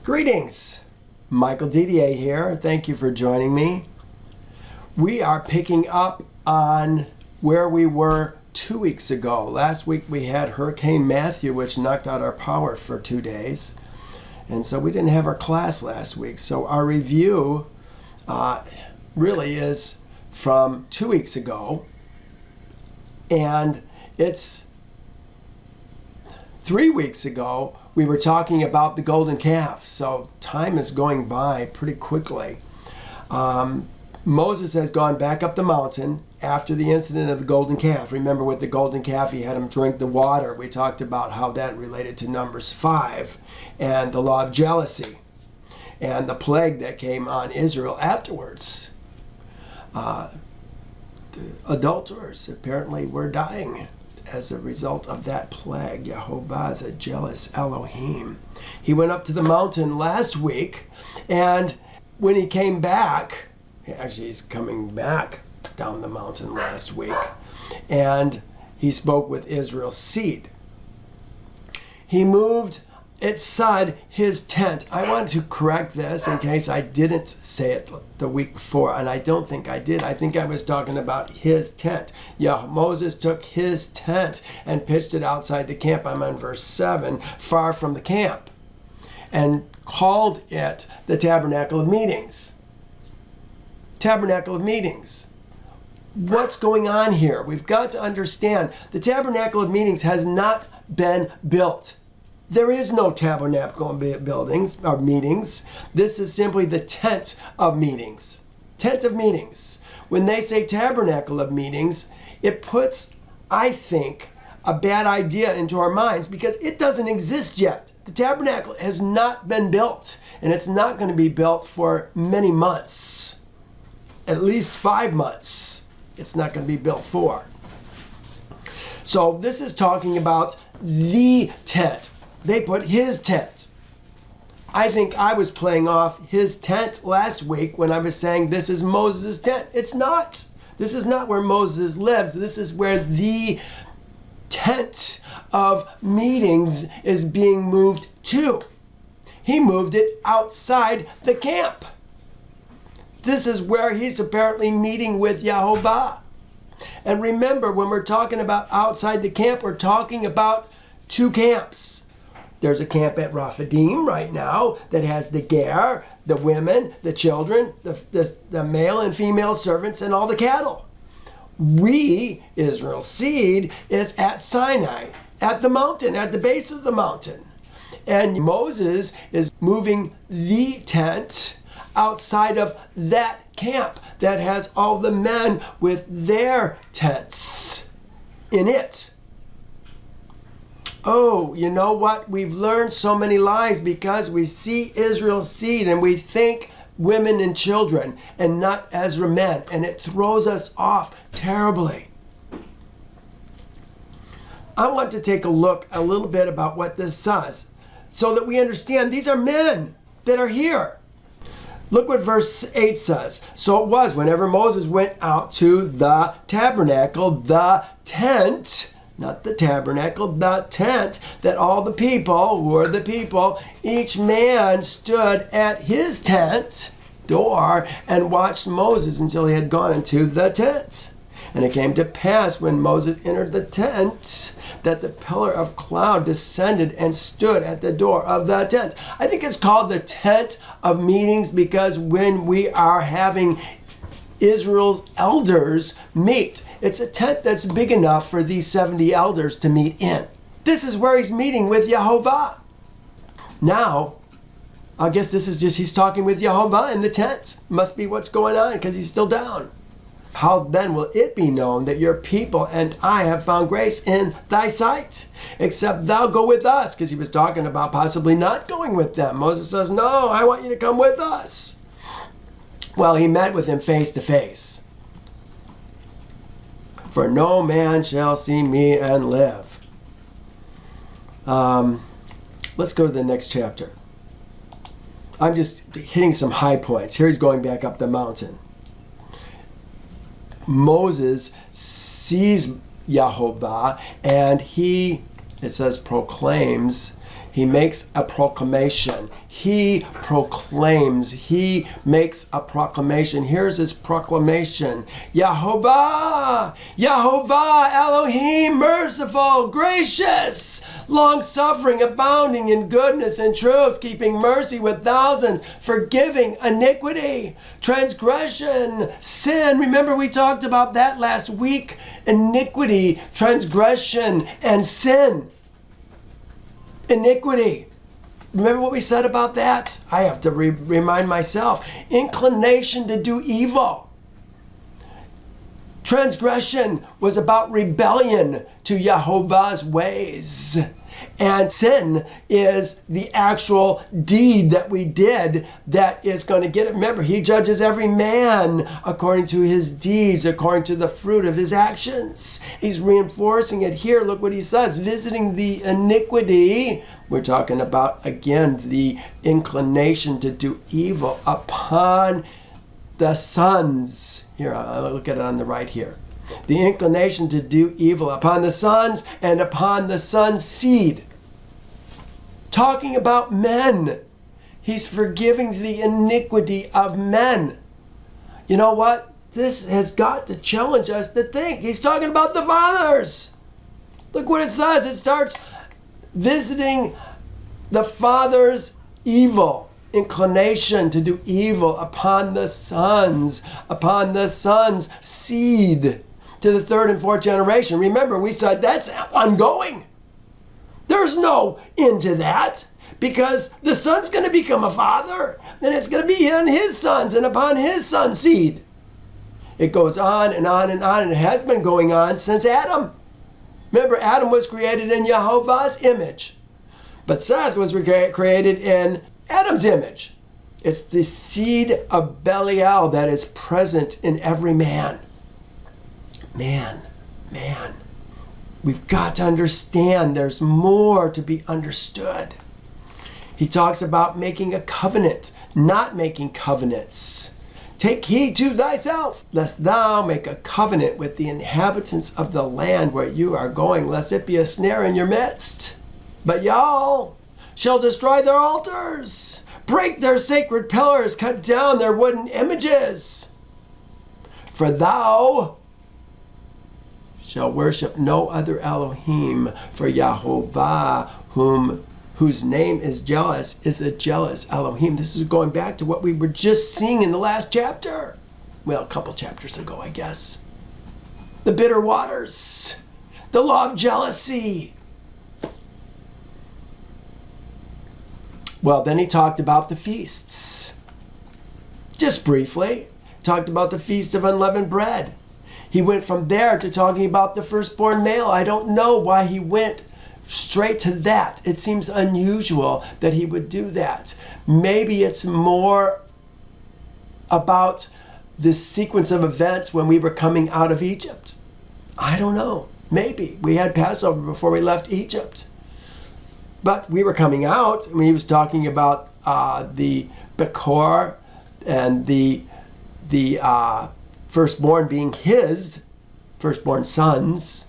Greetings, Michael Didier here. Thank you for joining me. We are picking up on where we were 2 weeks ago. Last week we had Hurricane Matthew, which knocked out our power for 2 days. And so we didn't have our class last week. So our review really is from 2 weeks ago. And it's 3 weeks ago we were talking about the golden calf. So time is going by pretty quickly. Moses has gone back up the mountain after the incident of the golden calf. Remember, with the golden calf, he had him drink the water. We talked about how that related to Numbers 5 and the law of jealousy and the plague that came on Israel afterwards. The adulterers apparently were dying as a result of that plague. Jehovah is a jealous Elohim. He went up to the mountain last week, and when he came back, actually he's coming back down the mountain last week, and he spoke with Israel's seed. He moved, it said, his tent. I want to correct this in case I didn't say it the week before, and I don't think I did. I think I was talking about his tent. Yeah, Moses took his tent and pitched it outside the camp. I'm on verse 7, far from the camp, and called it the Tabernacle of Meetings. Tabernacle of Meetings. What's going on here? We've got to understand the Tabernacle of Meetings has not been built. There is no tabernacle buildings or meetings. This is simply the tent of meetings. Tent of meetings. When they say tabernacle of meetings, it puts, I think, a bad idea into our minds because it doesn't exist yet. The tabernacle has not been built, and it's not going to be built for many months. At least 5 months. It's not going to be built for. So this is talking about the tent. They put his tent. I think I was playing off his tent last week when I was saying this is Moses' tent. It's not. This is not where Moses lives. This is where the tent of meetings is being moved to. He moved it outside the camp. This is where he's apparently meeting with Jehovah. And remember, when we're talking about outside the camp, we're talking about 2 camps. There's a camp at Rephidim right now that has the ger, the women, the children, the male and female servants, and all the cattle. We, Israel's seed, is at Sinai, at the mountain, at the base of the mountain. And Moses is moving the tent outside of that camp that has all the men with their tents in it. Oh, you know what? We've learned so many lies because we see Israel's seed and we think women and children and not Ezra men, and it throws us off terribly. I want to take a look a little bit about what this says so that we understand these are men that are here. Look what verse 8 says. So it was whenever Moses went out to the tabernacle, the tent, not the tabernacle, the tent, that all the people were the people, each man stood at his tent door and watched Moses until he had gone into the tent. And it came to pass when Moses entered the tent that the pillar of cloud descended and stood at the door of the tent. I think it's called the tent of meetings because when we are having Israel's elders meet, it's a tent that's big enough for these 70 elders to meet in. This is where he's meeting with Jehovah. Now, I guess this is just he's talking with Jehovah in the tent. Must be what's going on because he's still down. How then will it be known that your people and I have found grace in thy sight? Except thou go with us. Because he was talking about possibly not going with them. Moses says, no, I want you to come with us. Well, he met with him face to face. For no man shall see me and live. Let's go to the next chapter. I'm just hitting some high points. Here he's going back up the mountain. Moses sees Jehovah and he, it says, proclaims. He makes a proclamation. He proclaims. He makes a proclamation. Here's his proclamation. Yahovah, Yahovah, Elohim, merciful, gracious, long-suffering, abounding in goodness and truth, keeping mercy with thousands, forgiving iniquity, transgression, sin. Remember we talked about that last week. Iniquity, transgression, and sin. Iniquity. Remember what we said about that? I have to remind myself. Inclination to do evil. Transgression was about rebellion to Yahovah's ways. And sin is the actual deed that we did that is going to get it. Remember, he judges every man according to his deeds, according to the fruit of his actions. He's reinforcing it here. Look what he says. Visiting the iniquity. We're talking about, again, the inclination to do evil upon the sons. Here, I'll look at it on the right here. The inclination to do evil upon the sons and upon the sons' seed. Talking about men. He's forgiving the iniquity of men. You know what? This has got to challenge us to think. He's talking about the fathers. Look what it says. It starts visiting the father's evil. Inclination to do evil upon the sons' seed. To the third and fourth generation. Remember, we said that's ongoing. There's no end to that because the son's going to become a father, and it's going to be on his sons and upon his son's seed. It goes on and on and on, and it has been going on since Adam. Remember, Adam was created in Yahovah's image, but Seth was created in Adam's image. It's the seed of Belial that is present in every man. Man. We've got to understand there's more to be understood. He talks about making a covenant, not making covenants. Take heed to thyself, lest thou make a covenant with the inhabitants of the land where you are going, lest it be a snare in your midst. But y'all shall destroy their altars, break their sacred pillars, cut down their wooden images. For thou shall worship no other Elohim, for Yahovah, whose name is jealous, is a jealous Elohim. This is going back to what we were just seeing in the last chapter. Well, a couple chapters ago, I guess. The bitter waters, the law of jealousy. Well, then he talked about the feasts. Just briefly, talked about the Feast of Unleavened Bread. He went from there to talking about the firstborn male. I don't know why he went straight to that. It seems unusual that he would do that. Maybe it's more about this sequence of events when we were coming out of Egypt. I don't know. Maybe. We had Passover before we left Egypt. But we were coming out, and he was talking about the Bekor and the firstborn being his firstborn sons,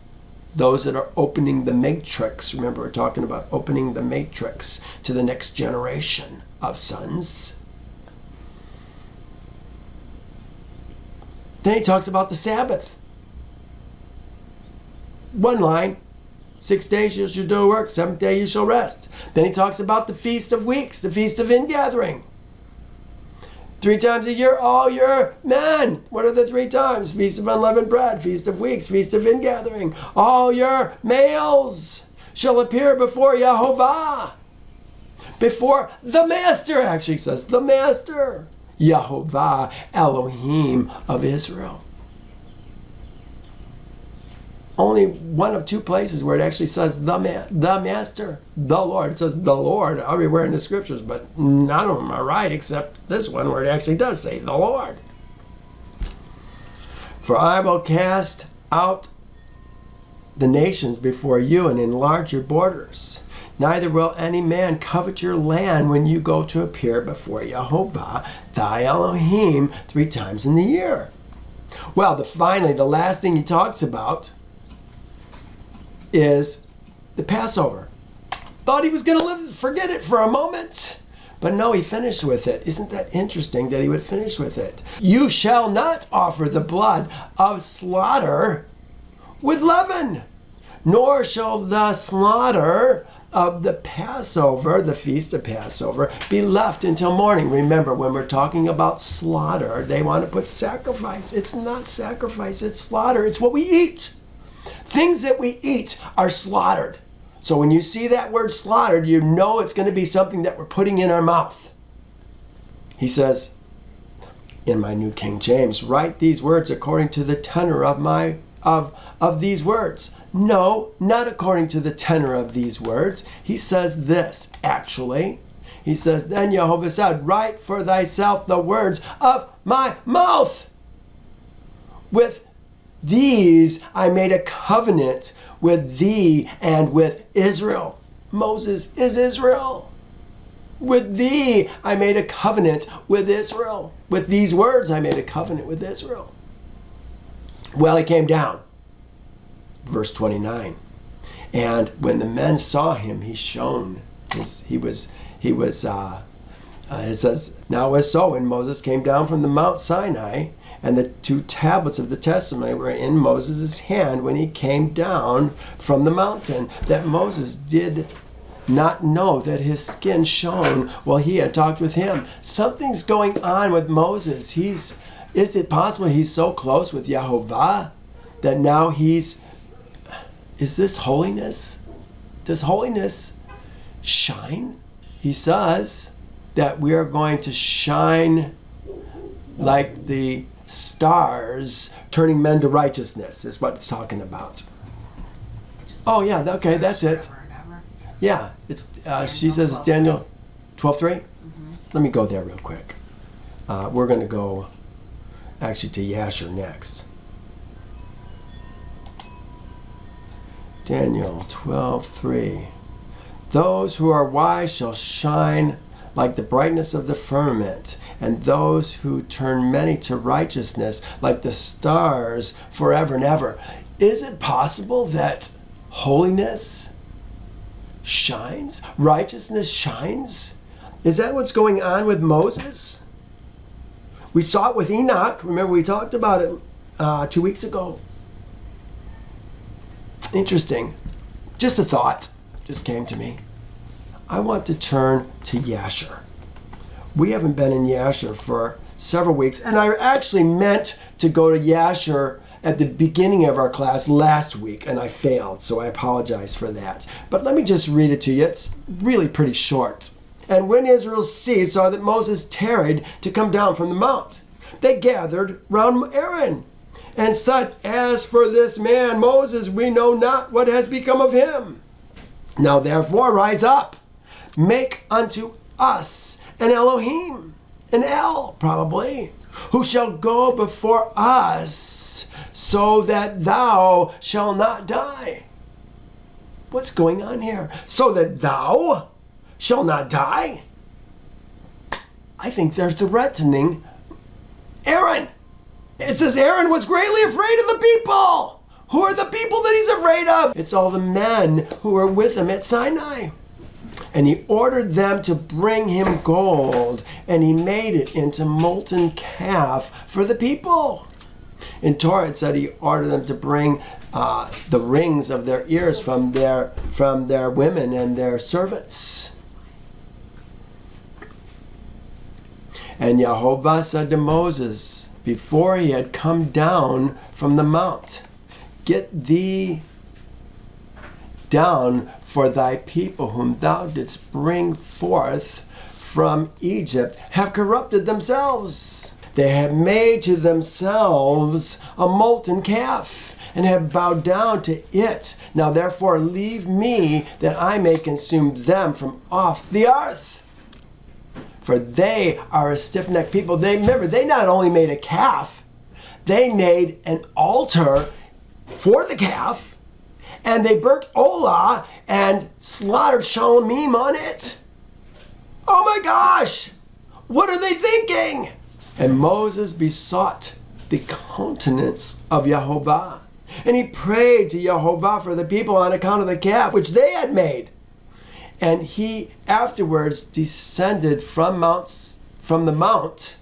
those that are opening the matrix. Remember, we're talking about opening the matrix to the next generation of sons. Then he talks about the Sabbath. One line, 6 days you shall do work, 7th day you shall rest. Then he talks about the Feast of Weeks, the Feast of Ingathering. 3 times a year, all your men. What are the 3 times? Feast of Unleavened Bread, Feast of Weeks, Feast of Ingathering. All your males shall appear before Yahovah. Before the Master, actually says, the Master. Yahovah, Elohim of Israel. Only one of 2 places where it actually says the Master, the Lord. It says the Lord everywhere in the scriptures, but none of them are right except this one where it actually does say the Lord. For I will cast out the nations before you and enlarge your borders. Neither will any man covet your land when you go to appear before Yahovah, thy Elohim, 3 times in the year. Well, finally, the last thing he talks about is the Passover. thought he was going to forget it for a moment. But no, he finished with it. Isn't that interesting that he would finish with it? You shall not offer the blood of slaughter with leaven, nor shall the slaughter of the Passover, the feast of Passover, be left until morning. Remember, when we're talking about slaughter, they want to put sacrifice. It's not sacrifice, it's slaughter. It's what we eat. Things that we eat are slaughtered. So when you see that word slaughtered, you know it's going to be something that we're putting in our mouth. He says, in my New King James, write these words according to the tenor of these words. No, not according to the tenor of these words. He says this, actually. He says, then Jehovah said, write for thyself the words of my mouth. With these I made a covenant with thee and with Israel. Moses is Israel. With thee I made a covenant with Israel. With these words I made a covenant with Israel. Well, he came down. Verse 29. And when the men saw him, he shone. It says, now it was so when Moses came down from the Mount Sinai, and the 2 tablets of the testimony were in Moses' hand when he came down from the mountain, that Moses did not know that his skin shone while he had talked with him. Something's going on with Moses. Is it possible he's so close with Yehovah that now is this holiness? Does holiness shine? He says that we are going to shine like the stars, turning men to righteousness, is what it's talking about. Oh yeah, okay, that's it. Yeah, it's she says it's Daniel 12:3. Let me go there real quick. We're going to go actually to Yasher next. Daniel 12:3. Those who are wise shall shine like the brightness of the firmament, and those who turn many to righteousness like the stars forever and ever. Is it possible that holiness shines? Righteousness shines? Is that what's going on with Moses? We saw it with Enoch. Remember, we talked about it 2 weeks ago. Interesting. Just a thought just came to me. I want to turn to Yasher. We haven't been in Yasher for several weeks, and I actually meant to go to Yasher at the beginning of our class last week, and I failed, so I apologize for that. But let me just read it to you. It's really pretty short. And when Israel's seed saw that Moses tarried to come down from the mount, they gathered round Aaron and said, as for this man Moses, we know not what has become of him. Now therefore rise up, make unto us an Elohim, an El probably, who shall go before us, so that thou shalt not die. What's going on here? So that thou shalt not die? I think they're threatening Aaron. It says Aaron was greatly afraid of the people. Who are the people that he's afraid of? It's all the men who were with him at Sinai. And he ordered them to bring him gold, and he made it into molten calf for the people. In Torah, it said he ordered them to bring the rings of their ears from their women and their servants. And Yehovah said to Moses, before he had come down from the mount, get thee down, for thy people whom thou didst bring forth from Egypt have corrupted themselves. They have made to themselves a molten calf, and have bowed down to it. Now therefore leave me, that I may consume them from off the earth. For they are a stiff-necked people. They not only made a calf, they made an altar for the calf, and they burnt Olah and slaughtered Shalomim on it. Oh my gosh! What are they thinking? And Moses besought the countenance of Yehovah. And he prayed to Yehovah for the people on account of the calf which they had made. And he afterwards descended from the mount,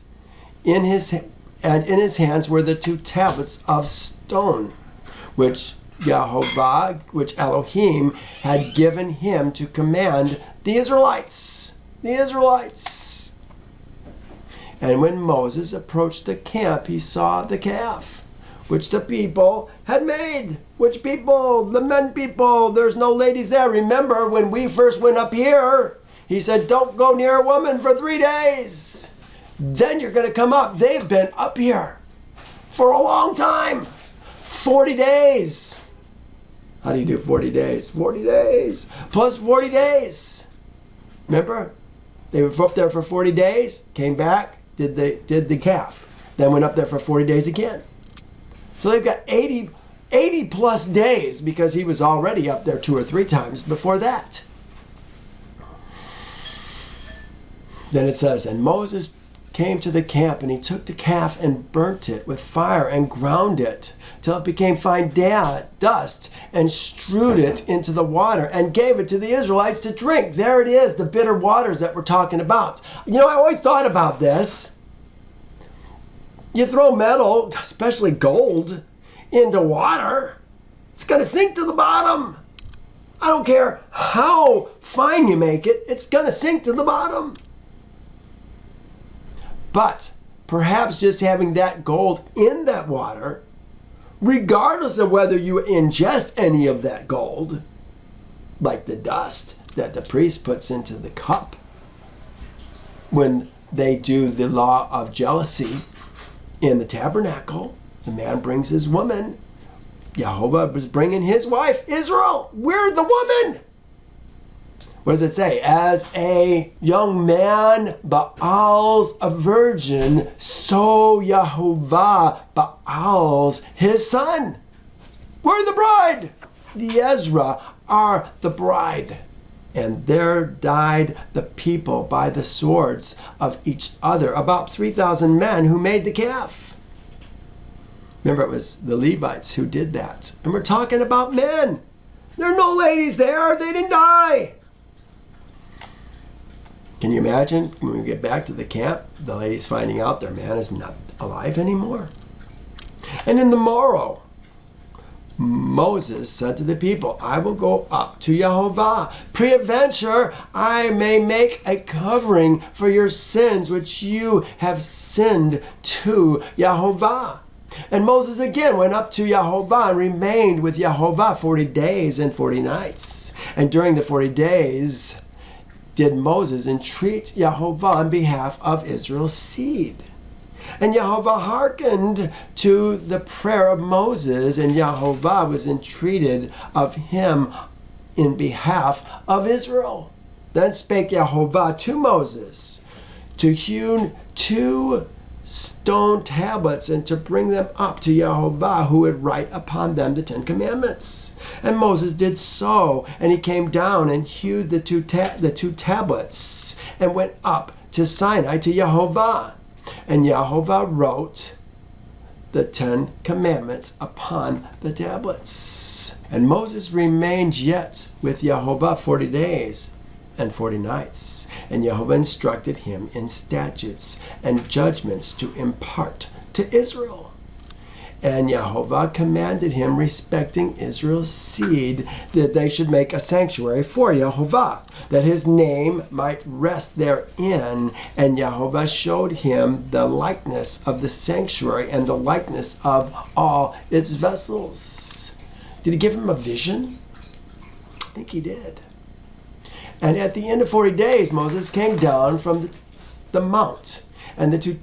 in his hands were the 2 tablets of stone, which Elohim had given him to command the Israelites. And when Moses approached the camp, he saw the calf, which the people had made. Which people? The men people. There's no ladies there. Remember when we first went up here, he said, don't go near a woman for 3 days. Then you're going to come up. They've been up here for a long time. 40 days. How do you do 40 days? 40 days plus 40 days. Remember? They were up there for 40 days, came back, did the calf, then went up there for 40 days again. So they've got 80 plus days, because he was already up there 2 or 3 times before that. Then it says, and Moses came to the camp, and he took the calf and burnt it with fire and ground it till it became fine dust, and strewed it into the water and gave it to the Israelites to drink. There it is, the bitter waters that we're talking about. You know, I always thought about this. You throw metal, especially gold, into water, it's going to sink to the bottom. I don't care how fine you make it, it's going to sink to the bottom. But perhaps just having that gold in that water, regardless of whether you ingest any of that gold, like the dust that the priest puts into the cup when they do the law of jealousy in the tabernacle, the man brings his woman. Jehovah was bringing his wife, Israel. We're the woman. What does it say? As a young man Baal's a virgin, so Yehovah Baal's his son. We're the bride. The Ezra are the bride. And there died the people by the swords of each other, about 3,000 men who made the calf. Remember, it was the Levites who did that. And we're talking about men. There are no ladies there. They didn't die. Can you imagine when we get back to the camp, the ladies finding out their man is not alive anymore? And in the morrow, Moses said to the people, I will go up to Yehovah. Peradventure, I may make a covering for your sins, which you have sinned to Yehovah. And Moses again went up to Yehovah and remained with Yehovah 40 days and 40 nights. And during the 40 days did Moses entreat Yehovah on behalf of Israel's seed. And Yehovah hearkened to the prayer of Moses, and Yehovah was entreated of him in behalf of Israel. Then spake Yehovah to Moses to hew 2 stone tablets and to bring them up to Yehovah, who would write upon them the 10 Commandments. And Moses did so, and he came down and hewed the two tablets and went up to Sinai to Yehovah. And Yehovah wrote the 10 Commandments upon the tablets. And Moses remained yet with Yehovah 40 days and 40 nights. And Yehovah instructed him in statutes and judgments to impart to Israel. And Yehovah commanded him respecting Israel's seed that they should make a sanctuary for Yehovah, that his name might rest therein. And Yehovah showed him the likeness of the sanctuary and the likeness of all its vessels. Did he give him a vision? I think he did. And at the end of 40 days, Moses came down from the mount, and the 2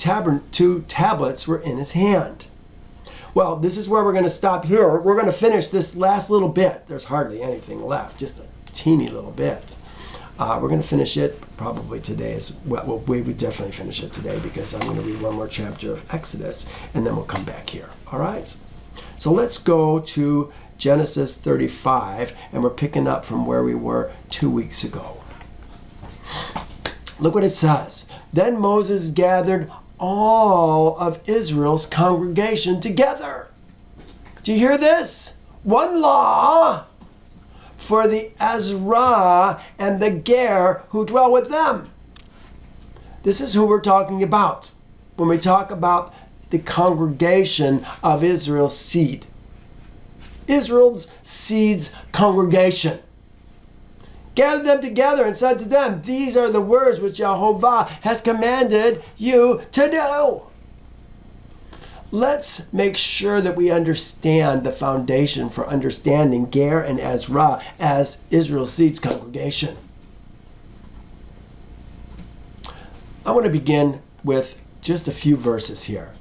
tablets were in his hand. Well, this is where we're going to stop here. We're going to finish this last little bit. There's hardly anything left, just a teeny little bit. We're going to finish it probably today as well. We would definitely finish it today, because I'm going to read one more chapter of Exodus, and then we'll come back here. All right? So let's go to Genesis 35, and we're picking up from where we were 2 weeks ago. Look what it says. Then Moses gathered all of Israel's congregation together. Do you hear this? One law for the Ezra and the Ger who dwell with them. This is who we're talking about when we talk about the congregation of Israel's seed. Israel's seed's congregation. Gathered them together and said to them, these are the words which Jehovah has commanded you to do. Let's make sure that we understand the foundation for understanding Ger and Ezra as Israel's seed's congregation. I want to begin with just a few verses here.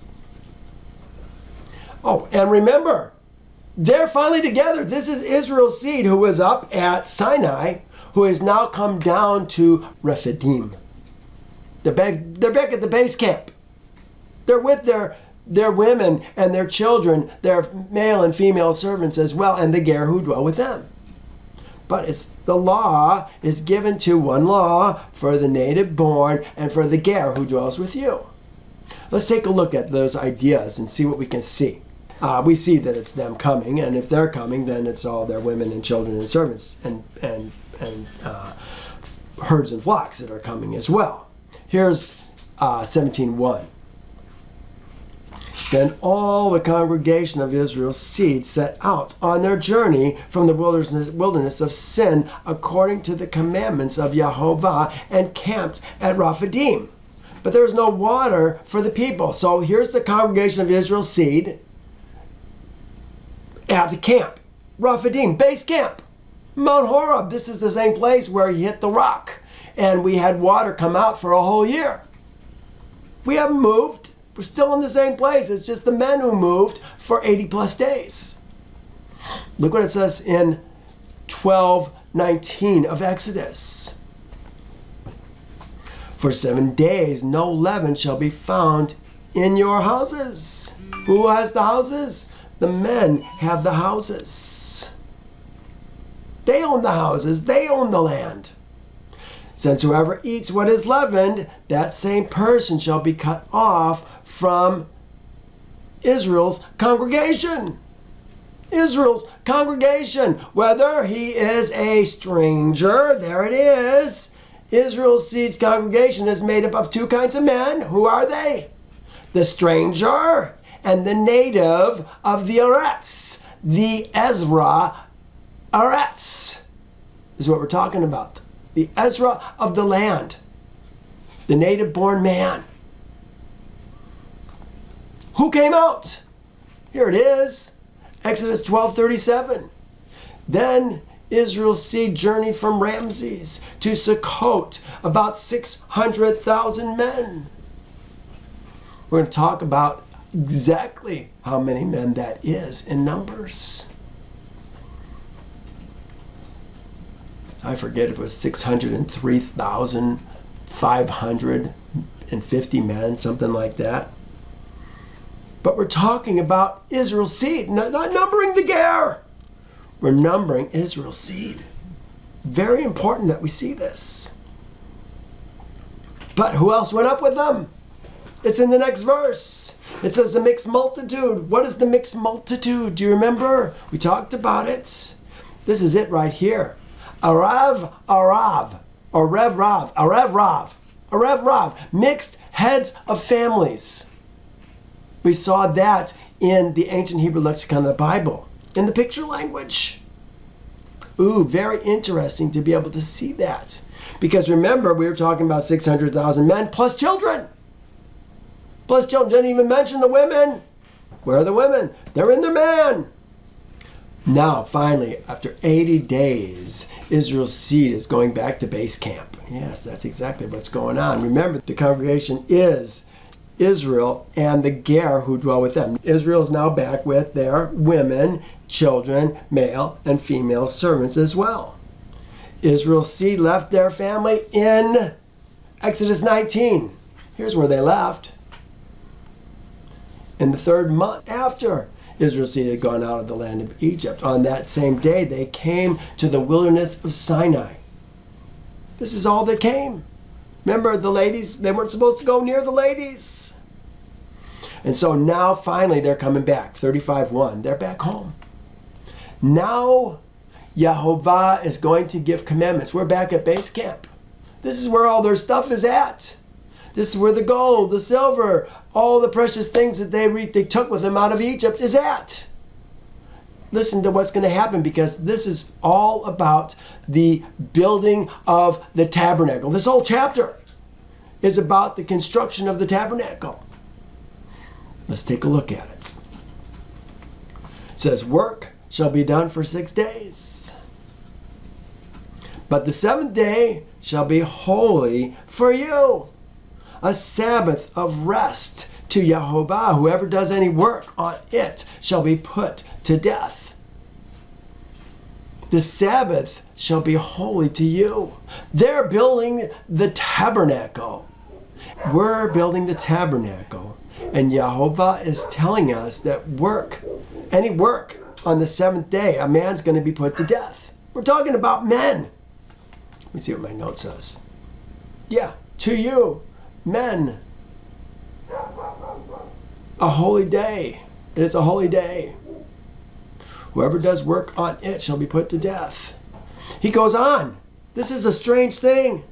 Oh, and remember, they're finally together. This is Israel's seed who was up at Sinai, who has now come down to Rephidim. They're back at the base camp. They're with their women and their children, their male and female servants as well, and the Ger who dwell with them. But the law is given to one law for the native born and for the Ger who dwells with you. Let's take a look at those ideas and see what we can see. We see that it's them coming, and if they're coming, then it's all their women and children and servants and herds and flocks that are coming as well. Here's 17:1. Then all the congregation of Israel's seed set out on their journey from the wilderness of Sin according to the commandments of Jehovah and camped at Rephidim. But there was no water for the people. So here's the congregation of Israel's seed at the camp. Rephidim, base camp. Mount Horeb, this is the same place where he hit the rock. And we had water come out for a whole year. We haven't moved. We're still in the same place. It's just the men who moved for 80 plus days. Look what it says in 12:19 of Exodus. For 7 days no leaven shall be found in your houses. Who has the houses? The men have the houses. They own the houses. They own the land. Since whoever eats what is leavened, that same person shall be cut off from Israel's congregation. Israel's congregation, whether he is a stranger, there it is. Israel's seed's congregation is made up of two kinds of men. Who are they? The stranger and the native of the Eretz. The Ezra Eretz is what we're talking about. The Ezra of the land. The native-born man. Who came out? Here it is. Exodus 12:37. Then Israel's seed journeyed from Ramses to Sukkot, about 600,000 men. We're going to talk about exactly how many men that is in numbers. I forget if it was 603,550 men, something like that. But we're talking about Israel's seed, not numbering the Ger. We're numbering Israel's seed. Very important that we see this. But who else went up with them? It's in the next verse. It says the mixed multitude. What is the mixed multitude? Do you remember? We talked about it. This is it right here. Arav, Arav, Arev Rav, Arev Rav, Arev Rav, mixed heads of families. We saw that in the ancient Hebrew lexicon of the Bible, in the picture language. Ooh, very interesting to be able to see that. Because remember, we were talking about 600,000 men plus children. Plus children, didn't even mention the women. Where are the women? They're in their man. Now, finally, after 80 days, Israel's seed is going back to base camp. Yes, that's exactly what's going on. Remember, the congregation is Israel and the Ger who dwell with them. Israel is now back with their women, children, male and female servants as well. Israel's seed left their family in Exodus 19. Here's where they left. In the 3rd month after Israel's seed had gone out of the land of Egypt, on that same day they came to the wilderness of Sinai. This is all that came. Remember, the ladies, they weren't supposed to go near the ladies. And so now finally they're coming back. 35:1. They're back home. Now Yehovah is going to give commandments. We're back at base camp. This is where all their stuff is at. This is where the gold, the silver, all the precious things that they took with them out of Egypt is at. Listen to what's going to happen, because this is all about the building of the tabernacle. This whole chapter is about the construction of the tabernacle. Let's take a look at it. It says, work shall be done for 6 days. But the 7th day shall be holy for you, a Sabbath of rest to Yehovah. Whoever does any work on it shall be put to death. The Sabbath shall be holy to you. They're building the tabernacle. We're building the tabernacle. And Yehovah is telling us that any work on the 7th day, a man's going to be put to death. We're talking about men. Let me see what my note says. Yeah, to you, men. A holy day. It is a holy day. Whoever does work on it shall be put to death. He goes on. This is a strange thing.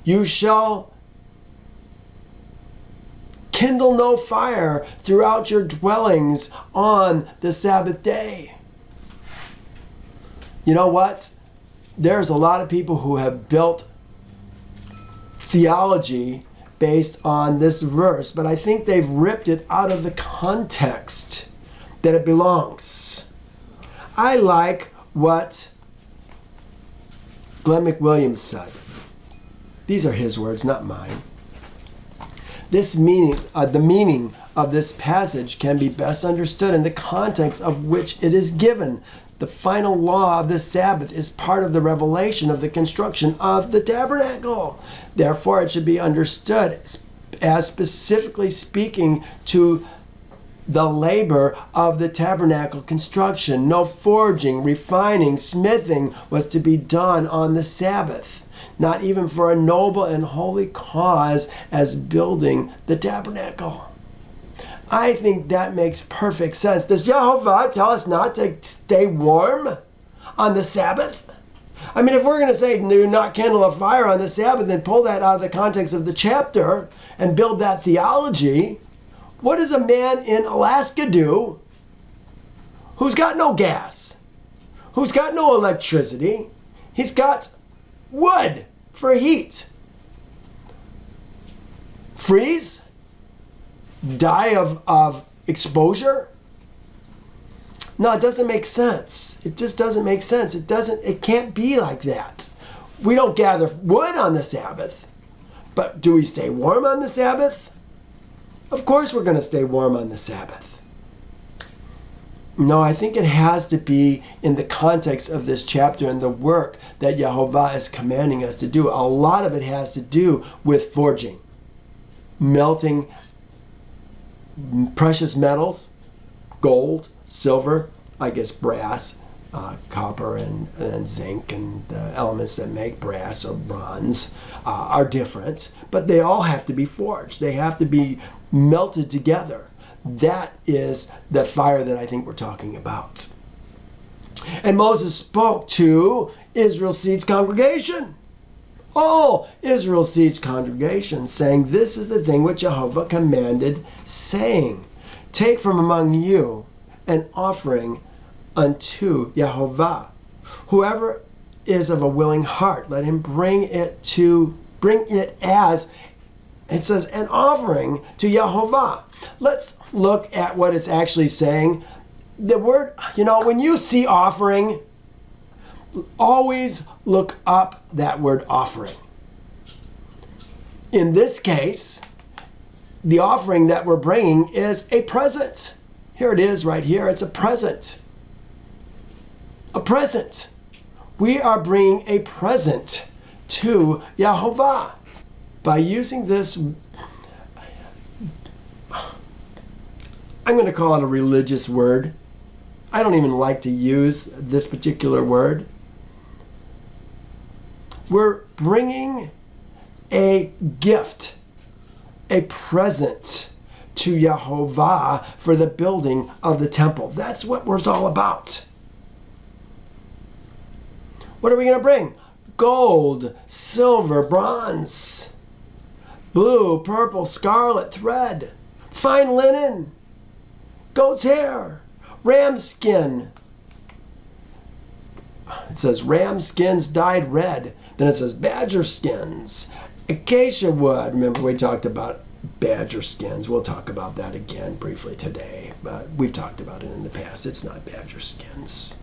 You shall kindle no fire throughout your dwellings on the Sabbath day. You know what? There's a lot of people who have built theology based on this verse, but I think they've ripped it out of the context that it belongs. I like what Glenn McWilliams said. These are his words, not mine. The meaning of this passage can be best understood in the context of which it is given. The final law of the Sabbath is part of the revelation of the construction of the tabernacle. Therefore, it should be understood as specifically speaking to the labor of the tabernacle construction. No forging, refining, smithing was to be done on the Sabbath, not even for a noble and holy cause as building the tabernacle. I think that makes perfect sense. Does Yehovah tell us not to stay warm on the Sabbath? I mean, if we're going to say do not kindle a fire on the Sabbath and pull that out of the context of the chapter and build that theology, what does a man in Alaska do who's got no gas, who's got no electricity? He's got wood for heat. Freeze? Die of exposure? No, it doesn't make sense. It just doesn't make sense. It can't be like that. We don't gather wood on the Sabbath, but do we stay warm on the Sabbath? Of course we're going to stay warm on the Sabbath. No, I think it has to be in the context of this chapter and the work that Yehovah is commanding us to do. A lot of it has to do with forging, melting precious metals, gold, silver, I guess brass, copper and zinc, and the elements that make brass or bronze are different, but they all have to be forged. They have to be melted together. That is the fire that I think we're talking about. And Moses spoke to Israel's seeds congregation. All Israel's seeds congregation, saying, this is the thing which Jehovah commanded, saying, take from among you an offering unto Yehovah. Whoever is of a willing heart, let him bring it as, it says, an offering to Yehovah. Let's look at what it's actually saying. The word, when you see offering, always look up that word offering. In this case, the offering that we're bringing is a present. Here it is right here. It's a present. A present. We are bringing a present to Yehovah. By using this, I'm going to call it a religious word. I don't even like to use this particular word. We're bringing a gift, a present to Yehovah for the building of the temple. That's what it's all about. What are we going to bring? Gold, silver, bronze, blue, purple, scarlet thread, fine linen, goat's hair, ram skin. It says ram skins dyed red. Then it says badger skins, acacia wood. Remember we talked about badger skins. We'll talk about that again briefly today, but we've talked about it in the past. It's not badger skins.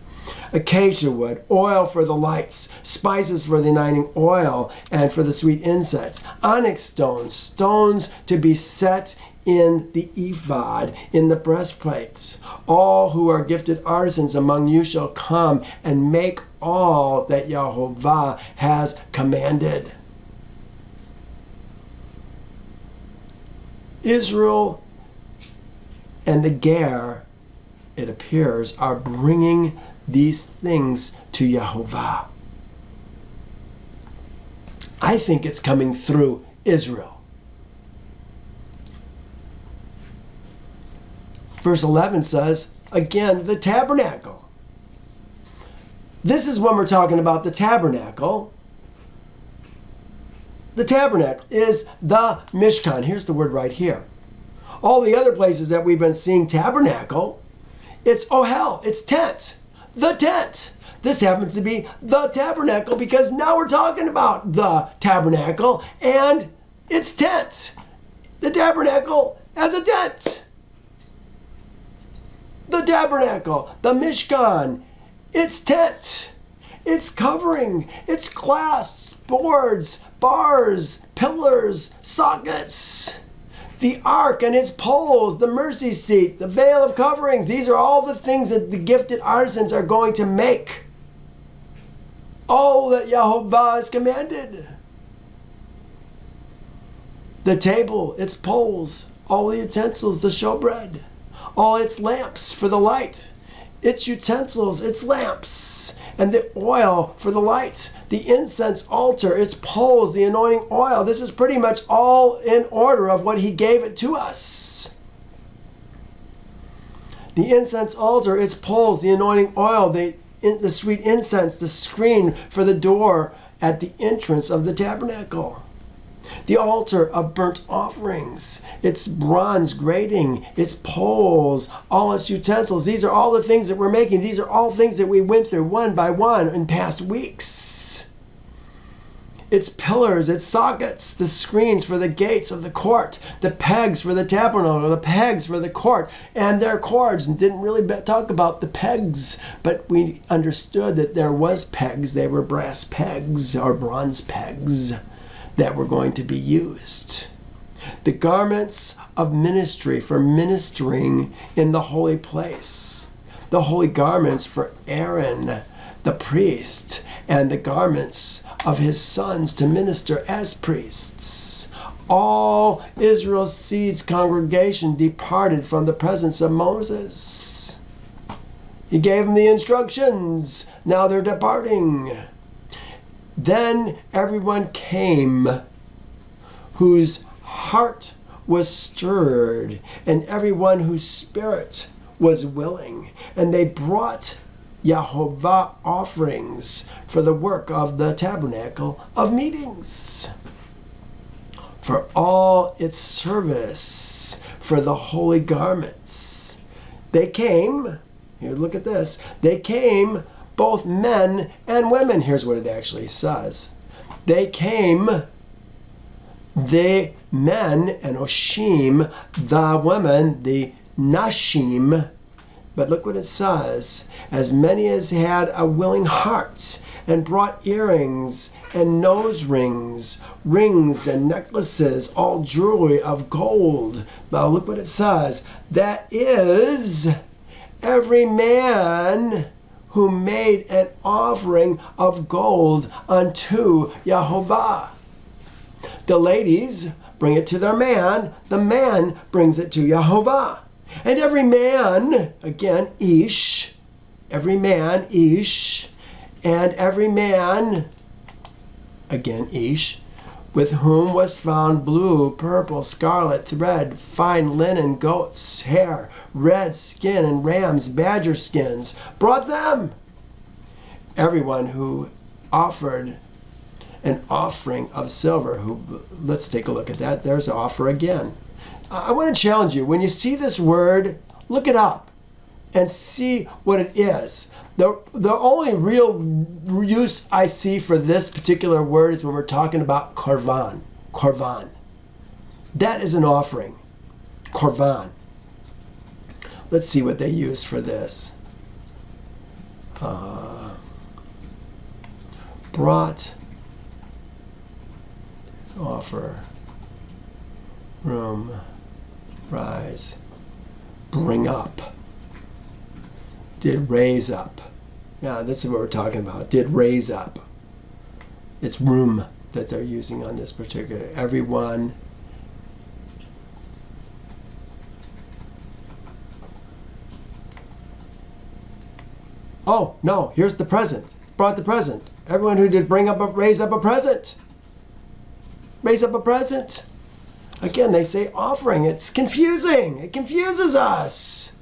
Acacia wood, oil for the lights, spices for the anointing oil, and for the sweet incense. Onyx stones, stones to be set in the ephod, in the breastplate. All who are gifted artisans among you shall come and make all that Yehovah has commanded. Israel and the Ger, it appears, are bringing these things to Yehovah. I think it's coming through Israel. Verse 11 says, again, the tabernacle. This is when we're talking about the tabernacle. The tabernacle is the Mishkan. Here's the word right here. All the other places that we've been seeing tabernacle, it's ohel, it's tent. The tent. This happens to be the tabernacle because now we're talking about the tabernacle and its tent. The tabernacle as a tent. The tabernacle, the Mishkan, its tent, its covering, its clasps, boards, bars, pillars, sockets, the ark and its poles, the mercy seat, the veil of coverings. These are all the things that the gifted artisans are going to make. All that Yehovah has commanded. The table, its poles, all the utensils, the showbread, all its lamps for the light, its utensils, its lamps, and the oil for the light, the incense altar, its poles, the anointing oil. This is pretty much all in order of what he gave it to us. The incense altar, its poles, the anointing oil, the sweet incense, the screen for the door at the entrance of the tabernacle. The altar of burnt offerings, its bronze grating, its poles, all its utensils. These are all the things that we're making. These are all things that we went through one by one in past weeks. Its pillars, its sockets, the screens for the gates of the court, the pegs for the tabernacle, the pegs for the court, and their cords. And didn't really talk about the pegs, but we understood that there was pegs. They were brass pegs or bronze pegs that were going to be used. The garments of ministry for ministering in the holy place. The holy garments for Aaron, the priest, and the garments of his sons to minister as priests. All Israel's seed's congregation departed from the presence of Moses. He gave them the instructions. Now they're departing. Then everyone came whose heart was stirred, and everyone whose spirit was willing. And they brought Yehovah offerings for the work of the tabernacle of meetings, for all its service, for the holy garments. They came, here, look at this, they came both men and women. Here's what it actually says. They came, the men, and Oshim, the women, the Nashim. But look what it says. As many as had a willing heart, and brought earrings and nose rings, rings and necklaces, all jewelry of gold. Now look what it says. That is, every man who made an offering of gold unto Yehovah. The ladies bring it to their man. The man brings it to Yehovah. And every man, again, Ish, every man, Ish, and every man, again, Ish, with whom was found blue, purple, scarlet thread, fine linen, goat's hair, red skin, and ram's badger skins, brought them. Everyone who offered an offering of silver. Let's take a look at that. There's offer again. I want to challenge you. When you see this word, look it up and see what it is. The only real use I see for this particular word is when we're talking about korban. Korban. That is an offering. Korban. Let's see what they use for this. Brought, offer, room, rise, bring up, did raise up. Yeah, this is what we're talking about. Did raise up. It's room that they're using on this particular. Everyone. Oh, no, here's the present. Brought the present. Everyone who did raise up a present. Raise up a present. Again, they say offering. It's confusing. It confuses us.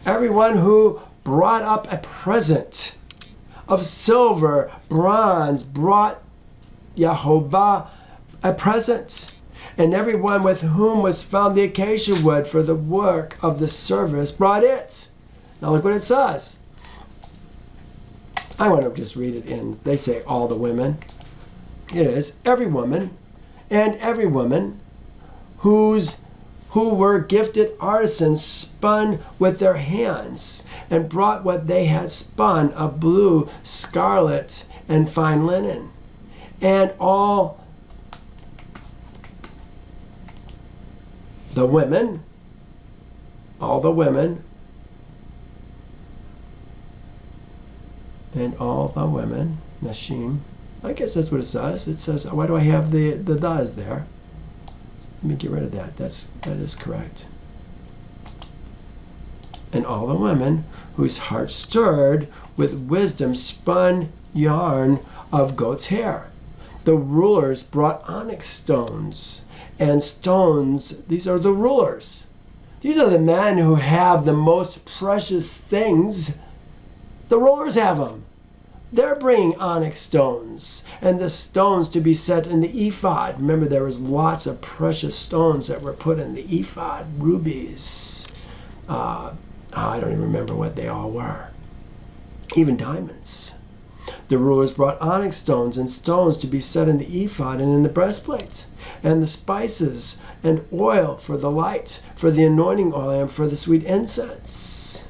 Everyone who brought up a present of silver, bronze, brought Yehovah a present. And everyone with whom was found the acacia wood for the work of the service brought it. Now look what it says. I want to just read it in. They say all the women. It is every woman and every woman who were gifted artisans spun with their hands and brought what they had spun of blue, scarlet, and fine linen. And all the women, Nashim, I guess that's what it says. It says, why do I have the das there? Let me get rid of that. That is correct. And all the women whose hearts stirred with wisdom spun yarn of goat's hair. The rulers brought onyx stones and stones. These are the rulers. These are the men who have the most precious things. The rulers have them. They're bringing onyx stones and the stones to be set in the ephod. Remember, there was lots of precious stones that were put in the ephod, rubies. I don't even remember what they all were. Even diamonds. The rulers brought onyx stones and stones to be set in the ephod and in the breastplate, and the spices and oil for the light, for the anointing oil, and for the sweet incense.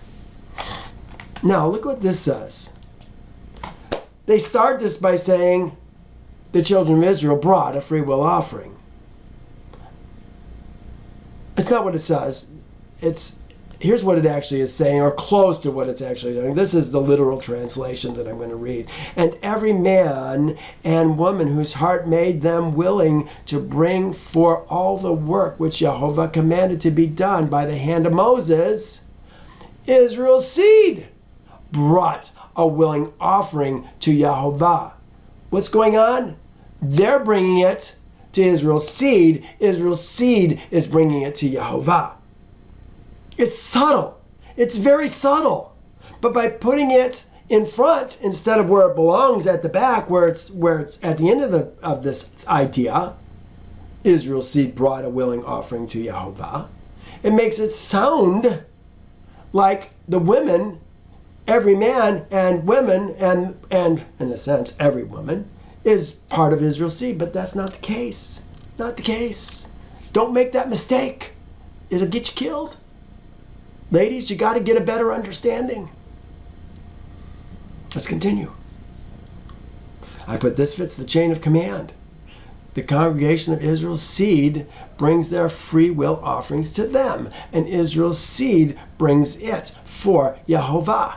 Now, look what this says. They start this by saying the children of Israel brought a free will offering. It's not what it says. Here's what it actually is saying, or close to what it's actually doing. This is the literal translation that I'm going to read. And every man and woman whose heart made them willing to bring for all the work which Jehovah commanded to be done by the hand of Moses, Israel's seed brought a willing offering to Yehovah. What's going on? They're bringing it to Israel's seed. Israel's seed is bringing it to Yehovah. It's subtle. It's very subtle. But by putting it in front instead of where it belongs at the back, where it's at the end of this idea, Israel's seed brought a willing offering to Yehovah. It makes it sound like the women, every man and women, and in a sense, every woman is part of Israel's seed, but that's not the case. Not the case. Don't make that mistake. It'll get you killed. Ladies, you got to get a better understanding. Let's continue. I put this fits the chain of command. The congregation of Israel's seed brings their free will offerings to them, and Israel's seed brings it for Yehovah.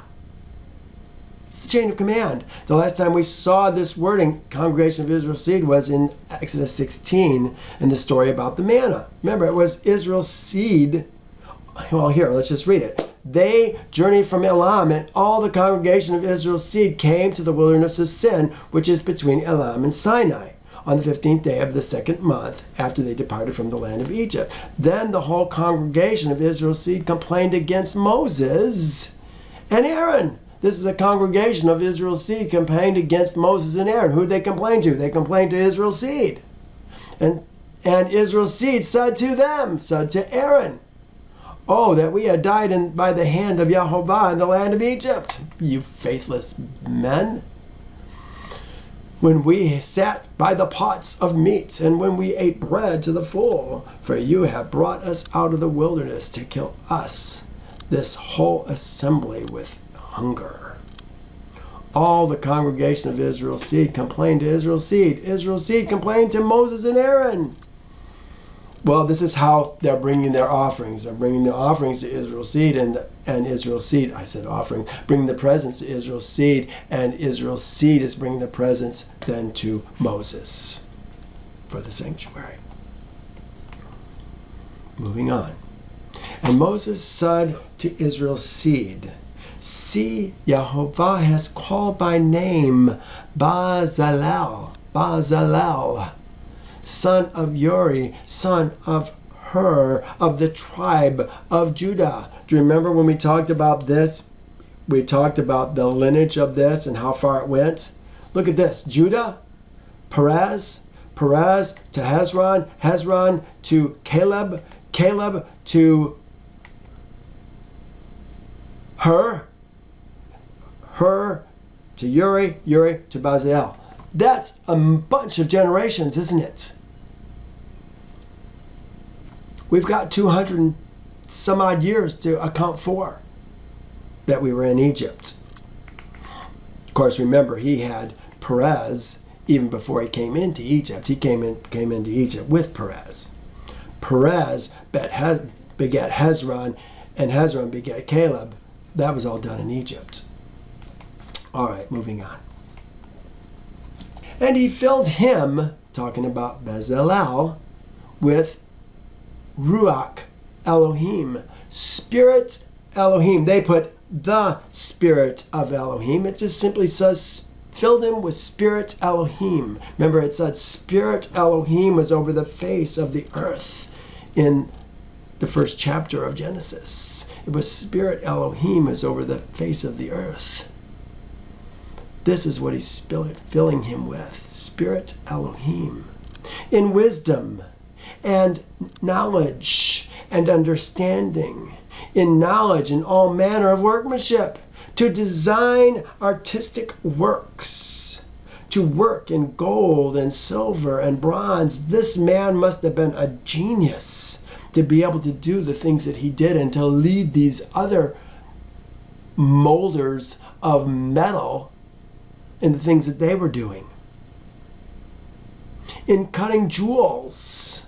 It's the chain of command. The last time we saw this wording, congregation of Israel's seed, was in Exodus 16 in the story about the manna. Remember, it was Israel's seed. Well, here, let's just read it. They journeyed from Elam, and all the congregation of Israel's seed came to the wilderness of Sin, which is between Elam and Sinai, on the 15th day of the second month after they departed from the land of Egypt. Then the whole congregation of Israel's seed complained against Moses and Aaron, This is a congregation of Israel's seed complained against Moses and Aaron. Who did they complain to? They complained to Israel's seed. And Israel's seed said to them, said to Aaron, "Oh, that we had died by the hand of Jehovah in the land of Egypt, you faithless men. When we sat by the pots of meat, and when we ate bread to the full, for you have brought us out of the wilderness to kill us, this whole assembly, with hunger." All the congregation of Israel's seed complained to Israel's seed. Israel's seed complained to Moses and Aaron. Well, this is how they're bringing their offerings. They're bringing the offerings to Israel's seed, and Israel's seed, I said offering, bringing the presents to Israel's seed, and Israel's seed is bringing the presents then to Moses for the sanctuary. Moving on. And Moses said to Israel's seed, "See, Jehovah has called by name Bezelel, son of Uri, son of Hur, of the tribe of Judah." Do you remember when we talked about this? We talked about the lineage of this and how far it went. Look at this. Judah, Perez to Hezron, Hezron to Caleb, Caleb to Hur to Uri, Uri to Bezelel. That's a bunch of generations, isn't it? We've got 200 and some odd years to account for that we were in Egypt. Of course, remember, he had Perez even before he came into Egypt. He came into Egypt with Perez. Perez begat Hezron, and Hezron begat Caleb. That was all done in Egypt. All right, moving on. And he filled him, talking about Bezelel, with Ruach Elohim, Spirit Elohim. They put the Spirit of Elohim. It just simply says, filled him with Spirit Elohim. Remember, it said Spirit Elohim was over the face of the earth in the first chapter of Genesis. It was Spirit Elohim was over the face of the earth. This is what he's filling him with, Spirit Elohim, in wisdom and knowledge and understanding, in knowledge and all manner of workmanship, to design artistic works, to work in gold and silver and bronze. This man must have been a genius to be able to do the things that he did and to lead these other molders of metal in the things that they were doing. In cutting jewels,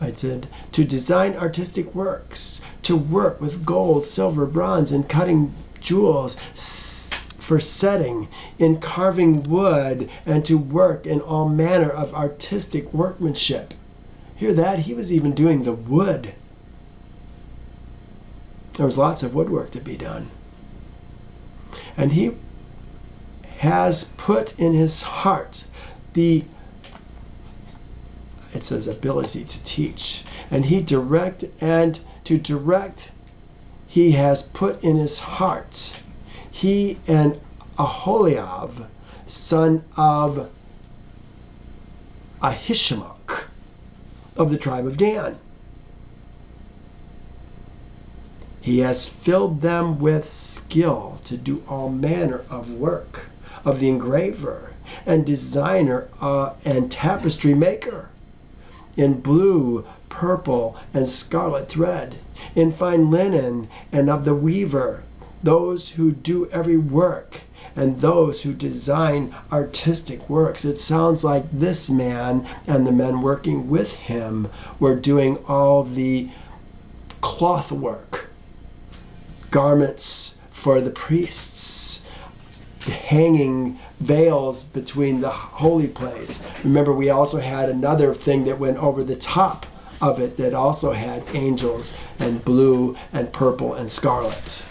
I said, to design artistic works, to work with gold, silver, bronze, in cutting jewels, for setting, in carving wood, and to work in all manner of artistic workmanship. Hear that? He was even doing the wood. There was lots of woodwork to be done. And he has put in his heart it says ability to teach. And he he has put in his heart, he and Aholiab, son of Ahishamach, of the tribe of Dan. He has filled them with skill to do all manner of work, of the engraver and designer and tapestry maker, in blue, purple, and scarlet thread, in fine linen, and of the weaver, those who do every work, and those who design artistic works. It sounds like this man and the men working with him were doing all the cloth work, garments for the priests, hanging veils between the holy place. Remember, we also had another thing that went over the top of it that also had angels and blue and purple and scarlet.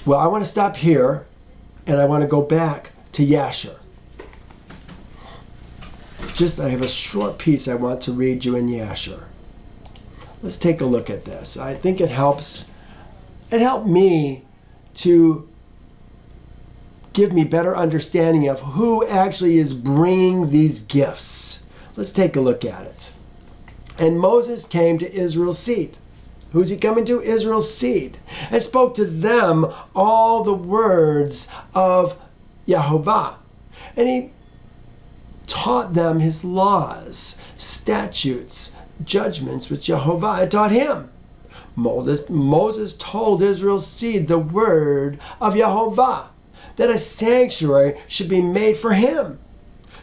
Well, I want to stop here and I want to go back to Yasher. I have a short piece I want to read you in Yasher. Let's take a look at this. I think it helps. It helped me to give me better understanding of who actually is bringing these gifts. Let's take a look at it. And Moses came to Israel's seed. Who's he coming to? Israel's seed. And spoke to them all the words of Yehovah. And he taught them his laws, statutes, judgments which Yehovah had taught him. Moses told Israel's seed the word of Yehovah, that a sanctuary should be made for him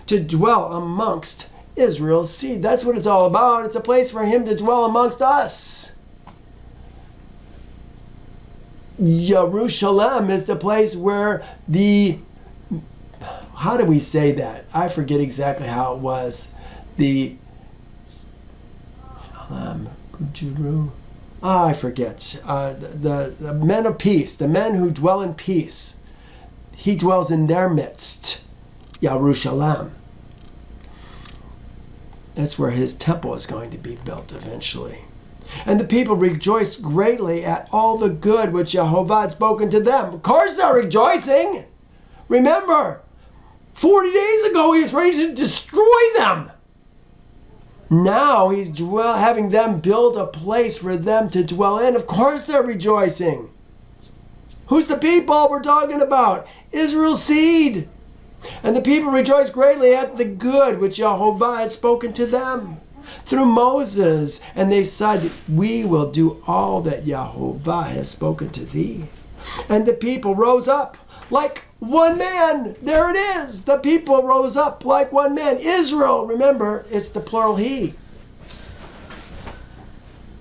to dwell amongst Israel's seed. That's what it's all about. It's a place for him to dwell amongst us. Jerusalem is the place where how do we say that? I forget exactly how it was. I forget. The men of peace, the men who dwell in peace. He dwells in their midst. Jerusalem. That's where his temple is going to be built eventually. And the people rejoiced greatly at all the good which Jehovah had spoken to them. Of course they're rejoicing. Remember, 40 days ago he was ready to destroy them. Now he's having them build a place for them to dwell in. Of course they're rejoicing. Who's the people we're talking about? Israel's seed. And the people rejoiced greatly at the good which Jehovah had spoken to them through Moses. And they said, we will do all that Jehovah has spoken to thee. And the people rose up like one man. There it is. The people rose up like one man. Israel, remember, it's the plural he.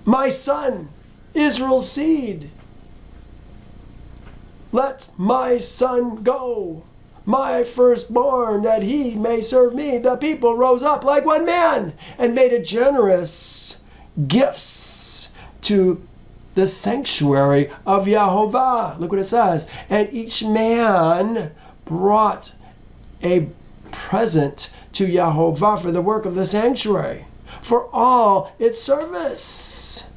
My son, Israel's seed. Let my son go, my firstborn, that he may serve me. The people rose up like one man and made a generous gifts to the sanctuary of Yehovah. Look what it says. And each man brought a present to Yehovah for the work of the sanctuary, for all its service.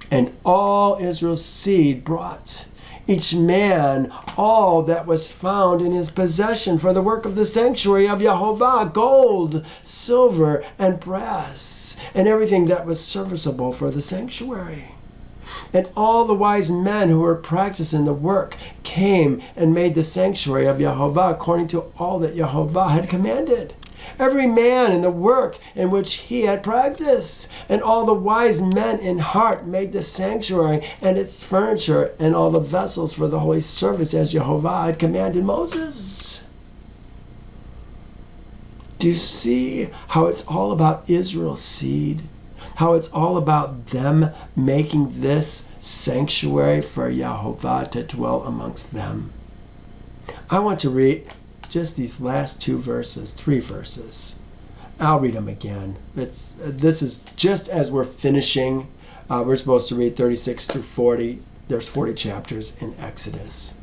And all Israel's seed brought, each man, all that was found in his possession for the work of the sanctuary of Yehovah, gold, silver, and brass, and everything that was serviceable for the sanctuary. And all the wise men who were practicing the work came and made the sanctuary of Yehovah according to all that Yehovah had commanded, every man in the work in which he had practiced. And all the wise men in heart made the sanctuary and its furniture and all the vessels for the holy service as Yehovah had commanded Moses. Do you see how it's all about Israel's seed? How it's all about them making this sanctuary for Yehovah to dwell amongst them? I want to read just these last 3 verses. I'll read them again. This is just as we're finishing. We're supposed to read 36 through 40. There's 40 chapters in Exodus.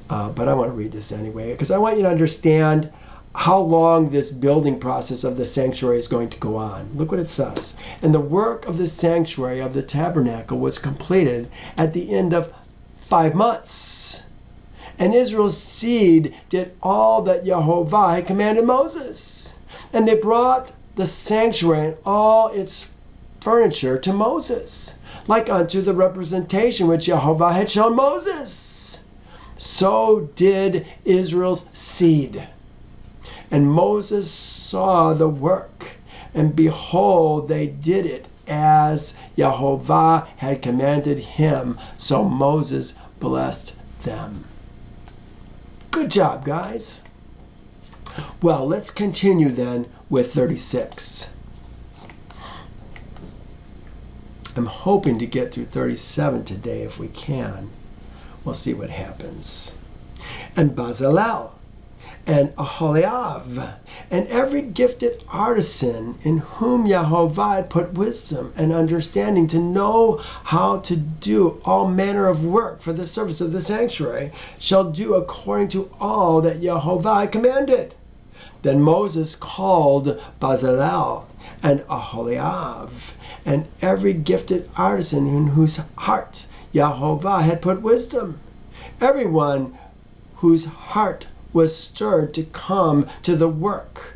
But I want to read this anyway, because I want you to understand how long this building process of the sanctuary is going to go on. Look what it says. And the work of the sanctuary of the tabernacle was completed at the end of 5 months. And Israel's seed did all that Yehovah had commanded Moses. And they brought the sanctuary and all its furniture to Moses, like unto the representation which Yehovah had shown Moses. So did Israel's seed. And Moses saw the work, and behold, they did it as Yehovah had commanded him. So Moses blessed them. Good job, guys. Well, let's continue then with 36. I'm hoping to get through 37 today if we can. We'll see what happens. And Bezelel and Aholiab, and every gifted artisan in whom Yehovah had put wisdom and understanding to know how to do all manner of work for the service of the sanctuary, shall do according to all that Yehovah had commanded. Then Moses called Bezelel and Aholiab, and every gifted artisan in whose heart Yahovah had put wisdom. Everyone whose heart was stirred to come to the work.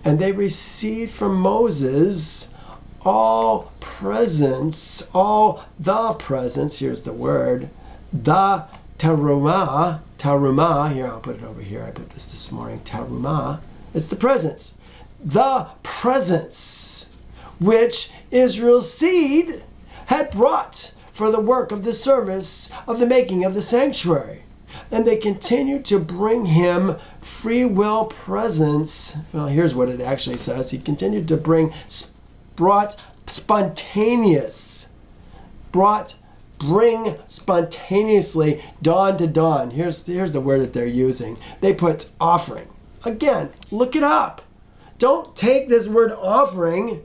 And they received from Moses all the presents, here's the word, the terumah, here, I'll put it over here, I put this morning, terumah, it's the presents. The presents which Israel's seed had brought for the work of the service of the making of the sanctuary. And they continued to bring him free will presents. Well, here's what it actually says. He continued to bring spontaneously dawn to dawn. Here's the word that they're using. They put offering. Again, look it up. Don't take this word offering.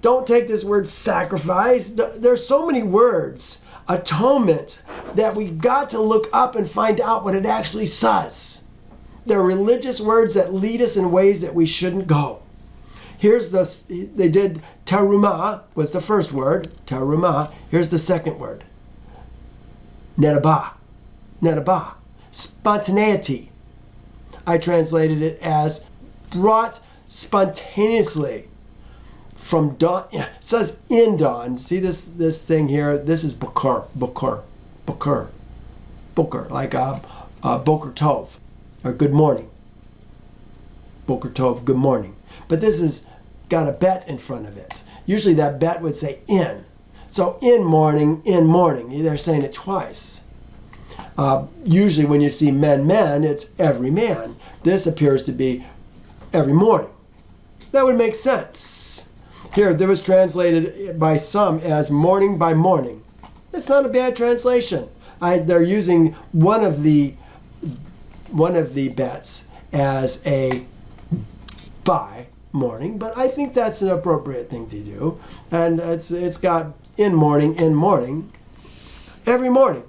Don't take this word sacrifice. There's so many words. Atonement, that we've got to look up and find out what it actually says. They're religious words that lead us in ways that we shouldn't go. They did terumah was the first word, terumah. Here's the second word, nedabah, spontaneity. I translated it as brought spontaneously from dawn. It says in dawn. See this thing here? This is Boker, like Boker Tov, or good morning. Boker Tov, good morning. But this has got a bet in front of it. Usually that bet would say in. So in morning. They're saying it twice. Usually when you see men, it's every man. This appears to be every morning. That would make sense. Here, there was translated by some as morning by morning. That's not a bad translation. They're using one of the bets as a by morning, but I think that's an appropriate thing to do. And it's got in morning, every morning.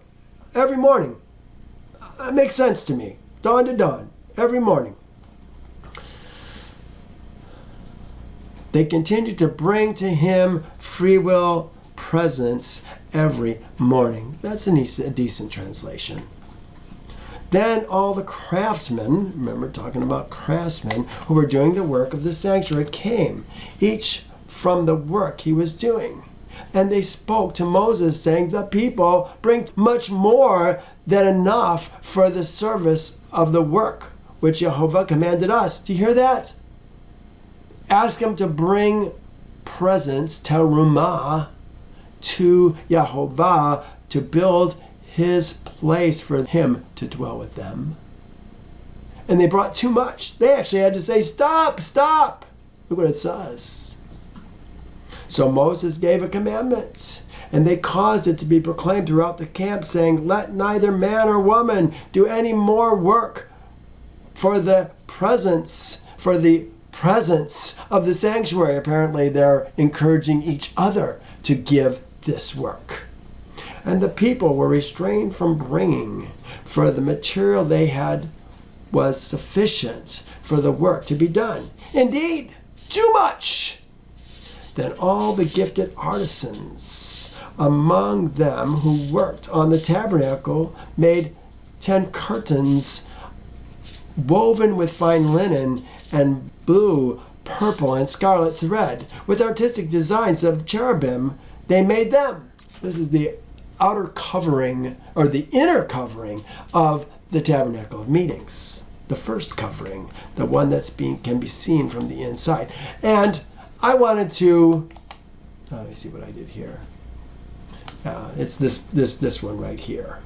It makes sense to me. Dawn to dawn, every morning. They continued to bring to him free will presents every morning. That's a decent translation. Then all the craftsmen, remember talking about craftsmen, who were doing the work of the sanctuary came, each from the work he was doing. And they spoke to Moses, saying, the people bring much more than enough for the service of the work which Jehovah commanded us. Do you hear that? Ask him to bring presents, terumah, to Yehovah to build his place for him to dwell with them. And they brought too much. They actually had to say, stop. Look what it says. So Moses gave a commandment, and they caused it to be proclaimed throughout the camp, saying, let neither man or woman do any more work for the presence of the sanctuary. Apparently they're encouraging each other to give this work. And the people were restrained from bringing, for the material they had was sufficient for the work to be done. Indeed, too much. Then all the gifted artisans among them who worked on the tabernacle made 10 curtains woven with fine linen and blue, purple, and scarlet thread. With artistic designs of cherubim, they made them. This is the outer covering, or the inner covering of the tabernacle of meetings. The first covering, the one that's can be seen from the inside. And I wanted to, let me see what I did here. It's this one right here.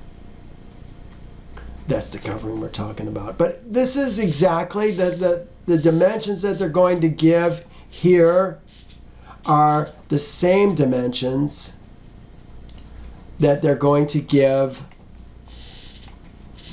That's the covering we're talking about. But this is exactly the dimensions that they're going to give here are the same dimensions that they're going to give.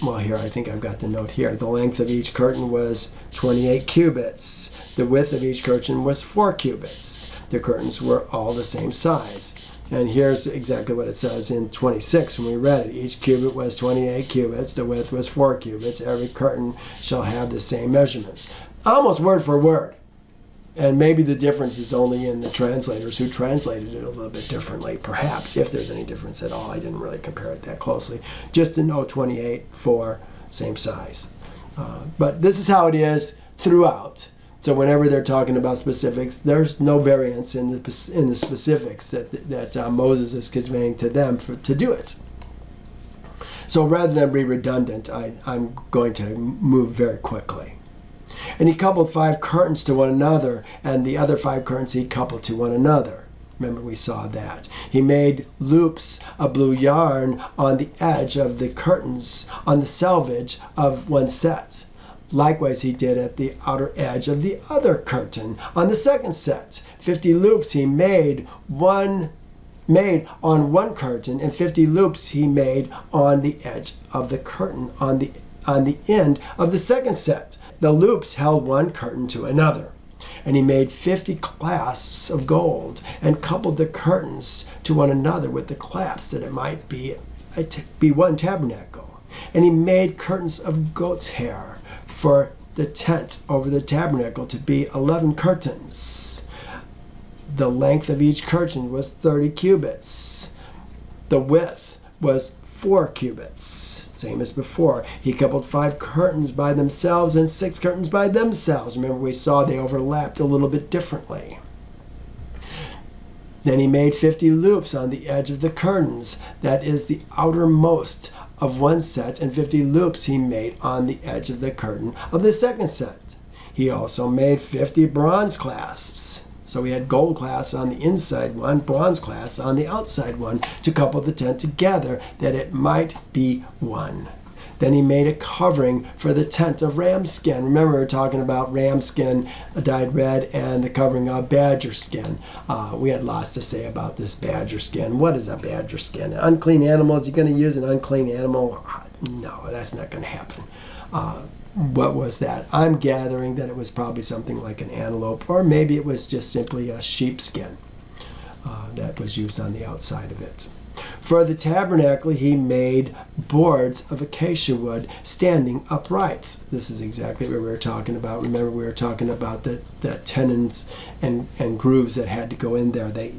Well, here, I think I've got the note here. The length of each curtain was 28 cubits. The width of each curtain was 4 cubits. The curtains were all the same size. And here's exactly what it says in 26 when we read it. Each cubit was 28 cubits. The width was 4 cubits. Every curtain shall have the same measurements. Almost word for word. And maybe the difference is only in the translators who translated it a little bit differently, perhaps, if there's any difference at all. I didn't really compare it that closely. Just to know 28, 4, same size. But this is how it is throughout. So whenever they're talking about specifics, there's no variance in the specifics that Moses is conveying to them to do it. So rather than be redundant, I'm going to move very quickly. And he coupled 5 curtains to one another, and the other 5 curtains he coupled to one another. Remember, we saw that. He made loops of blue yarn on the edge of the curtains on the selvage of one set. Likewise, he did at the outer edge of the other curtain on the second set. 50 loops he made on one curtain, and 50 loops he made on the edge of the curtain on the end of the second set. The loops held one curtain to another. And he made 50 clasps of gold and coupled the curtains to one another with the clasps, that it might be one tabernacle. And he made curtains of goat's hair for the tent over the tabernacle to be 11 curtains. The length of each curtain was 30 cubits. The width was 4 cubits, same as before. He coupled 5 curtains by themselves and 6 curtains by themselves. Remember, we saw they overlapped a little bit differently. Then he made 50 loops on the edge of the curtains, that is the outermost of one set, and 50 loops he made on the edge of the curtain of the second set. He also made 50 bronze clasps. So we had gold clasps on the inside one, bronze clasps on the outside one, to couple the tent together, that it might be one. Then he made a covering for the tent of ram skin. Remember, we were talking about ram skin dyed red and the covering of badger skin. We had lots to say about this badger skin. What is a badger skin? An unclean animal? Is he going to use an unclean animal? No, that's not going to happen. What was that? I'm gathering that it was probably something like an antelope, or maybe it was just simply a sheepskin that was used on the outside of it. For the tabernacle, he made boards of acacia wood standing upright. This is exactly what we were talking about. Remember, we were talking about the tenons and grooves that had to go in there. They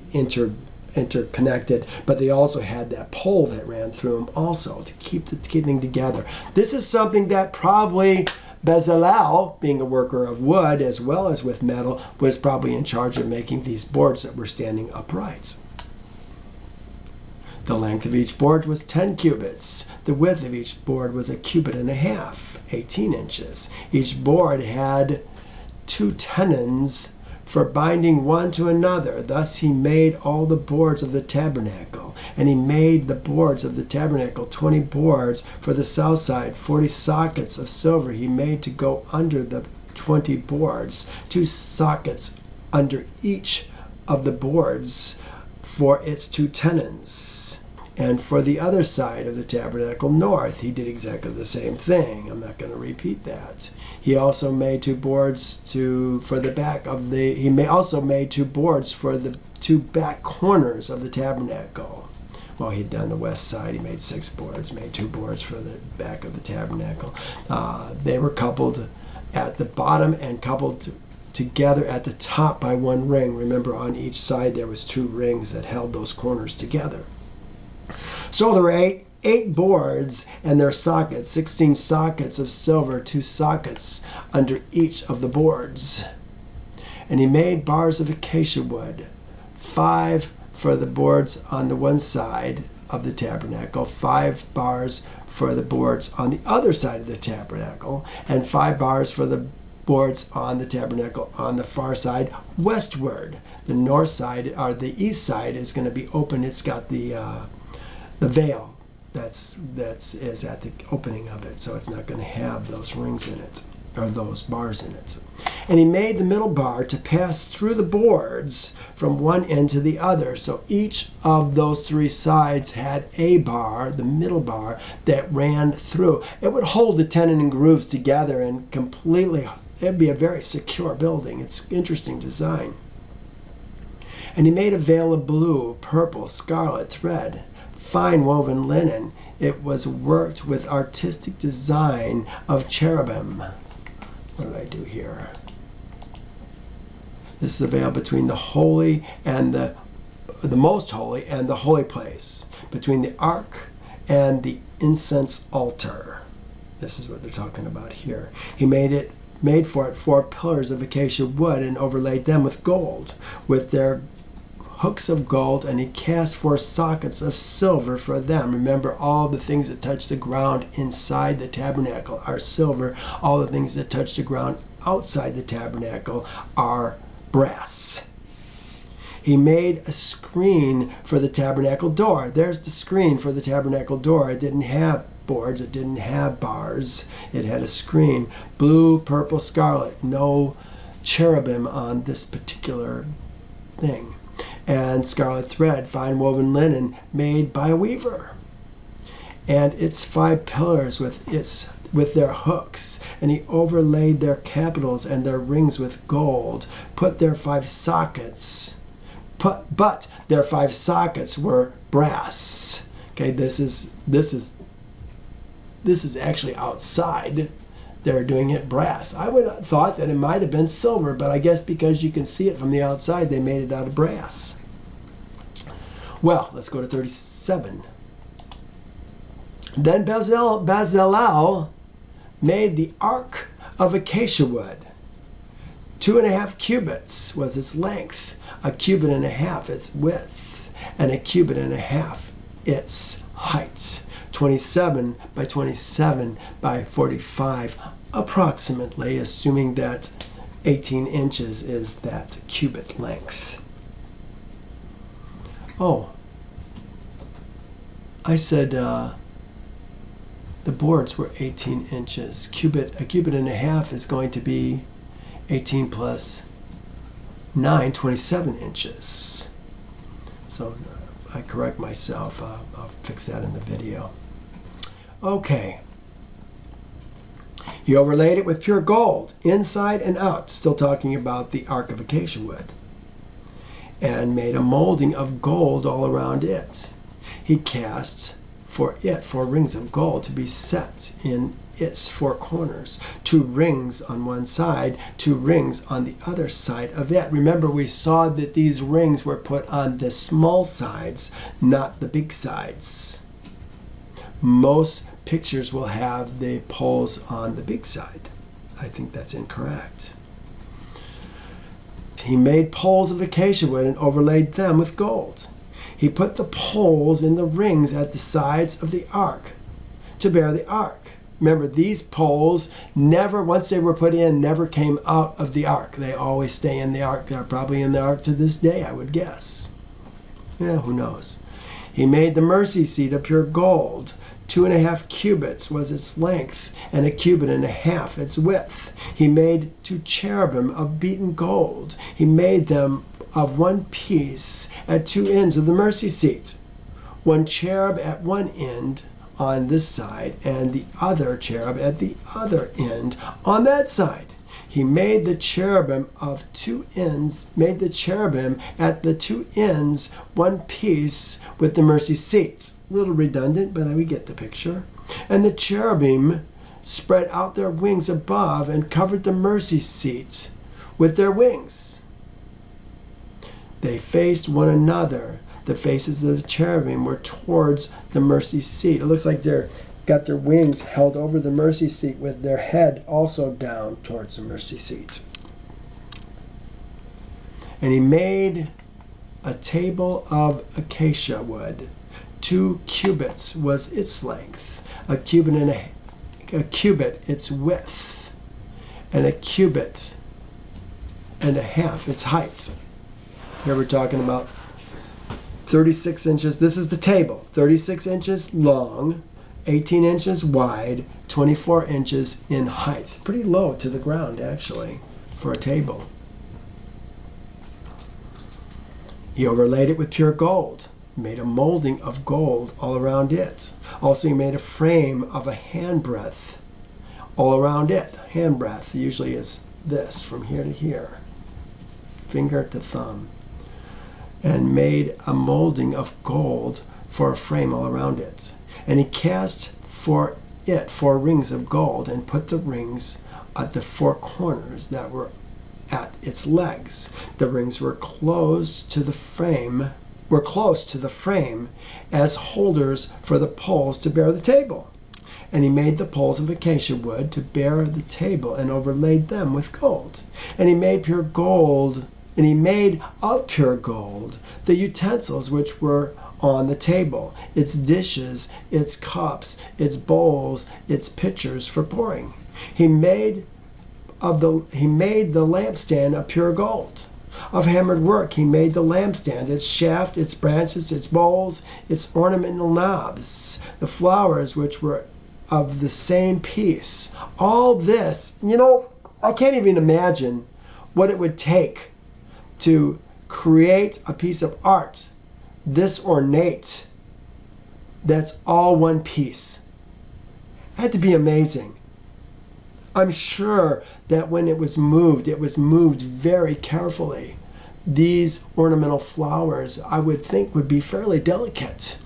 interconnected, but they also had that pole that ran through them also to keep the thing together. This is something that probably Bezelel, being a worker of wood as well as with metal, was probably in charge of making these boards that were standing upright. The length of each board was 10 cubits. The width of each board was 1.5 cubits, 18 inches. Each board had 2 tenons for binding one to another. Thus he made all the boards of the tabernacle. And he made the boards of the tabernacle 20 boards for the south side. 40 sockets of silver he made to go under the 20 boards. 2 sockets under each of the boards for its 2 tenons. And for the other side of the tabernacle north, he did exactly the same thing. I'm not going to repeat that. He also made 2 boards for the back of the. He also made 2 boards for the 2 back corners of the tabernacle. Well, he'd done the west side. He made 6 boards. Made 2 boards for the back of the tabernacle. They were coupled at the bottom and coupled together at the top by 1 ring. Remember, on each side there was 2 rings that held those corners together. So there were 8 boards and their sockets, 16 sockets of silver, 2 sockets under each of the boards. And he made bars of acacia wood, 5 for the boards on the one side of the tabernacle, 5 bars for the boards on the other side of the tabernacle, and 5 bars for the boards on the tabernacle on the far side westward. The north side, or the east side, is going to be open. It's got the veil that's is at the opening of it, so it's not going to have those rings in it, or those bars in it. And he made the middle bar to pass through the boards from one end to the other. So each of those 3 sides had a bar, the middle bar, that ran through. It would hold the tenon and grooves together and completely. It'd be a very secure building. It's interesting design. And he made a veil of blue, purple, scarlet thread, fine woven linen. It was worked with artistic design of cherubim. What did I do here? This is the veil between the holy and the most holy and the holy place, between the ark and the incense altar. This is what they're talking about here. He made for it 4 pillars of acacia wood and overlaid them with gold, with their hooks of gold, and he cast 4 sockets of silver for them. Remember, all the things that touch the ground inside the tabernacle are silver. All the things that touch the ground outside the tabernacle are brass. He made a screen for the tabernacle door. There's the screen for the tabernacle door. It didn't have boards. It didn't have bars. It had a screen. Blue, purple, scarlet. No cherubim on this particular thing. And scarlet thread, fine woven linen made by a weaver. And its 5 pillars with their hooks, and he overlaid their capitals and their rings with gold, put their 5 sockets. But their 5 sockets were brass. Okay, this is actually outside. They're doing it brass. I would have thought that it might have been silver, but I guess because you can see it from the outside, they made it out of brass. Well, let's go to 37. Then Bezelel made the ark of acacia wood. 2.5 cubits was its length, 1.5 cubits its width, and 1.5 cubits its height. 27 by 27 by 45, approximately, assuming that 18 inches is that cubit length. Oh, I said the boards were 18 inches. 1.5 cubits is going to be 18 plus 9, 27 inches. So I correct myself. I'll fix that in the video. Okay. He overlaid it with pure gold, inside and out, still talking about the ark of acacia wood, and made a molding of gold all around it. He cast for it 4 rings of gold to be set in its 4 corners, 2 rings on one side, 2 rings on the other side of it. Remember, we saw that these rings were put on the small sides, not the big sides. Most pictures will have the poles on the big side. I think that's incorrect. He made poles of acacia wood and overlaid them with gold. He put the poles in the rings at the sides of the ark to bear the ark. Remember, these poles never, once they were put in, never came out of the ark. They always stay in the ark. They're probably in the ark to this day, I would guess. Yeah, who knows? He made the mercy seat of pure gold. 2.5 cubits was its length, and 1.5 cubits its width. He made 2 cherubim of beaten gold. He made them of one piece at 2 ends of the mercy seat. 1 cherub at one end on this side, and the other cherub at the other end on that side. He made the cherubim of 2 ends, made the cherubim at the 2 ends one piece with the mercy seat. A little redundant, but we get the picture. And the cherubim spread out their wings above and covered the mercy seat with their wings. They faced one another. The faces of the cherubim were towards the mercy seat. It looks like they're got their wings held over the mercy seat with their head also down towards the mercy seat. And he made a table of acacia wood. 2 cubits was its length, 1 cubit its width, and 1.5 cubits its height. Here we're talking about 36 inches. This is the table. 36 inches long, 18 inches wide, 24 inches in height. Pretty low to the ground, actually, for a table. He overlaid it with pure gold, made a molding of gold all around it. Also, he made a frame of a handbreadth all around it. Handbreadth usually is this, from here to here, finger to thumb. And made a molding of gold for a frame all around it. And he cast for it 4 rings of gold and put the rings at the 4 corners that were at its legs. The rings were close to the frame as holders for the poles to bear the table. And he made the poles of acacia wood to bear the table and overlaid them with gold. And he made of pure gold the utensils which were on the table, its dishes, its cups, its bowls, its pitchers for pouring. He made the lampstand of pure gold. Of hammered work he made the lampstand, its shaft, its branches, its bowls, its ornamental knobs, the flowers which were of the same piece. All this, I can't even imagine what it would take to create a piece of art this ornate, that's all one piece. It had to be amazing. I'm sure that when it was moved very carefully. These ornamental flowers, I would think, would be fairly delicate.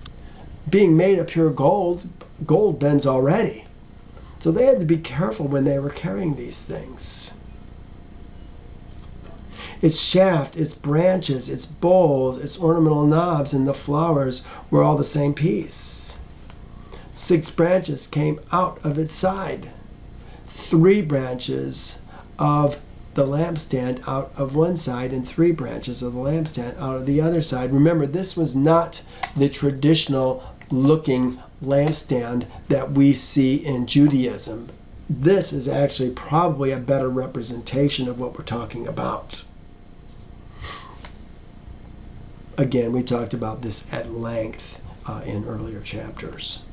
Being made of pure gold, gold bends already. So they had to be careful when they were carrying these things. Its shaft, its branches, its bowls, its ornamental knobs, and the flowers were all the same piece. 6 branches came out of its side. 3 branches of the lampstand out of one side and 3 branches of the lampstand out of the other side. Remember, this was not the traditional looking lampstand that we see in Judaism. This is actually probably a better representation of what we're talking about. Again, we talked about this at length in earlier chapters.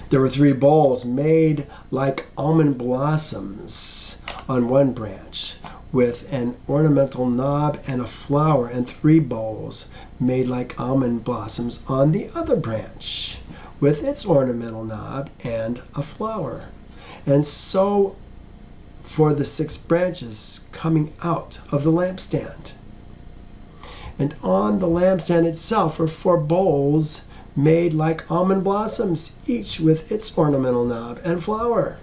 There were 3 bowls made like almond blossoms on one branch, with an ornamental knob and a flower, and 3 bowls made like almond blossoms on the other branch, with its ornamental knob and a flower. And so for the 6 branches coming out of the lampstand. And on the lampstand itself were 4 bowls made like almond blossoms, each with its ornamental knob and flower.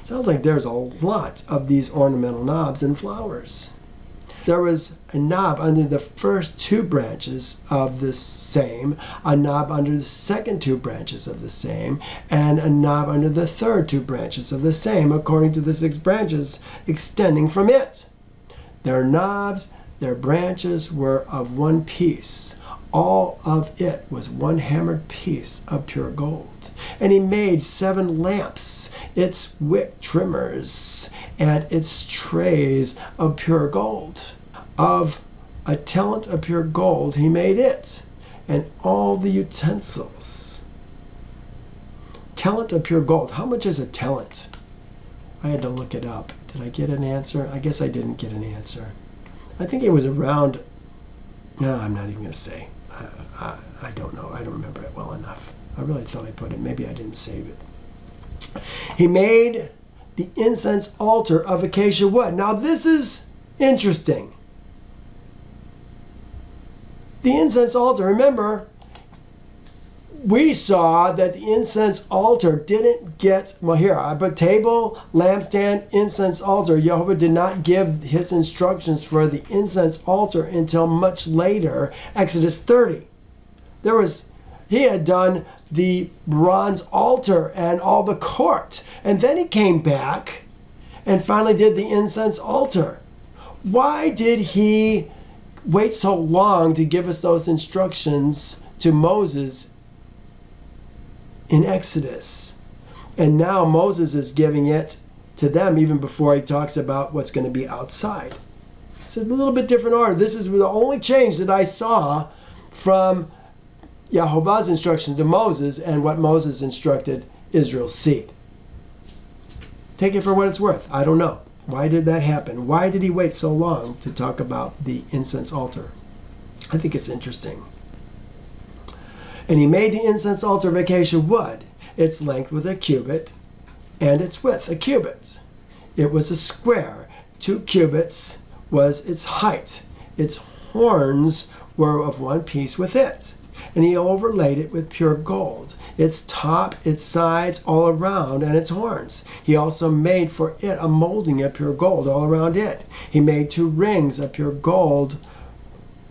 Sounds like there's a lot of these ornamental knobs and flowers. There was a knob under the first 2 branches of the same, a knob under the second 2 branches of the same, and a knob under the third 2 branches of the same, according to the 6 branches extending from it. Their knobs, their branches were of one piece. All of it was one hammered piece of pure gold. And he made 7 lamps, its wick trimmers, and its trays of pure gold. Of a talent of pure gold he made it, and all the utensils. Talent of pure gold. How much is a talent? I had to look it up. Did I get an answer? I guess I didn't get an answer. I think it was around, no, I'm not even going to say. I don't know. I don't remember it well enough. I really thought I put it. Maybe I didn't save it. He made the incense altar of acacia wood. Now this is interesting. The incense altar, remember, we saw that the incense altar didn't get, well here, I put table, lampstand, incense altar. Jehovah did not give his instructions for the incense altar until much later, Exodus 30. He had done the bronze altar and all the court. And then he came back and finally did the incense altar. Why did he wait so long to give us those instructions to Moses in Exodus? And now Moses is giving it to them even before he talks about what's going to be outside. It's a little bit different order. This is the only change that I saw from Yehovah's instruction to Moses and what Moses instructed Israel's seed. Take it for what it's worth. I don't know. Why did that happen? Why did he wait so long to talk about the incense altar? I think it's interesting. And he made the incense altar of acacia wood. Its length was a cubit, and its width a cubit. It was a square. 2 cubits was its height. Its horns were of one piece with it. and he overlaid it with pure gold, its top, its sides, all around, and its horns. He also made for it a molding of pure gold all around it. He made 2 rings of pure gold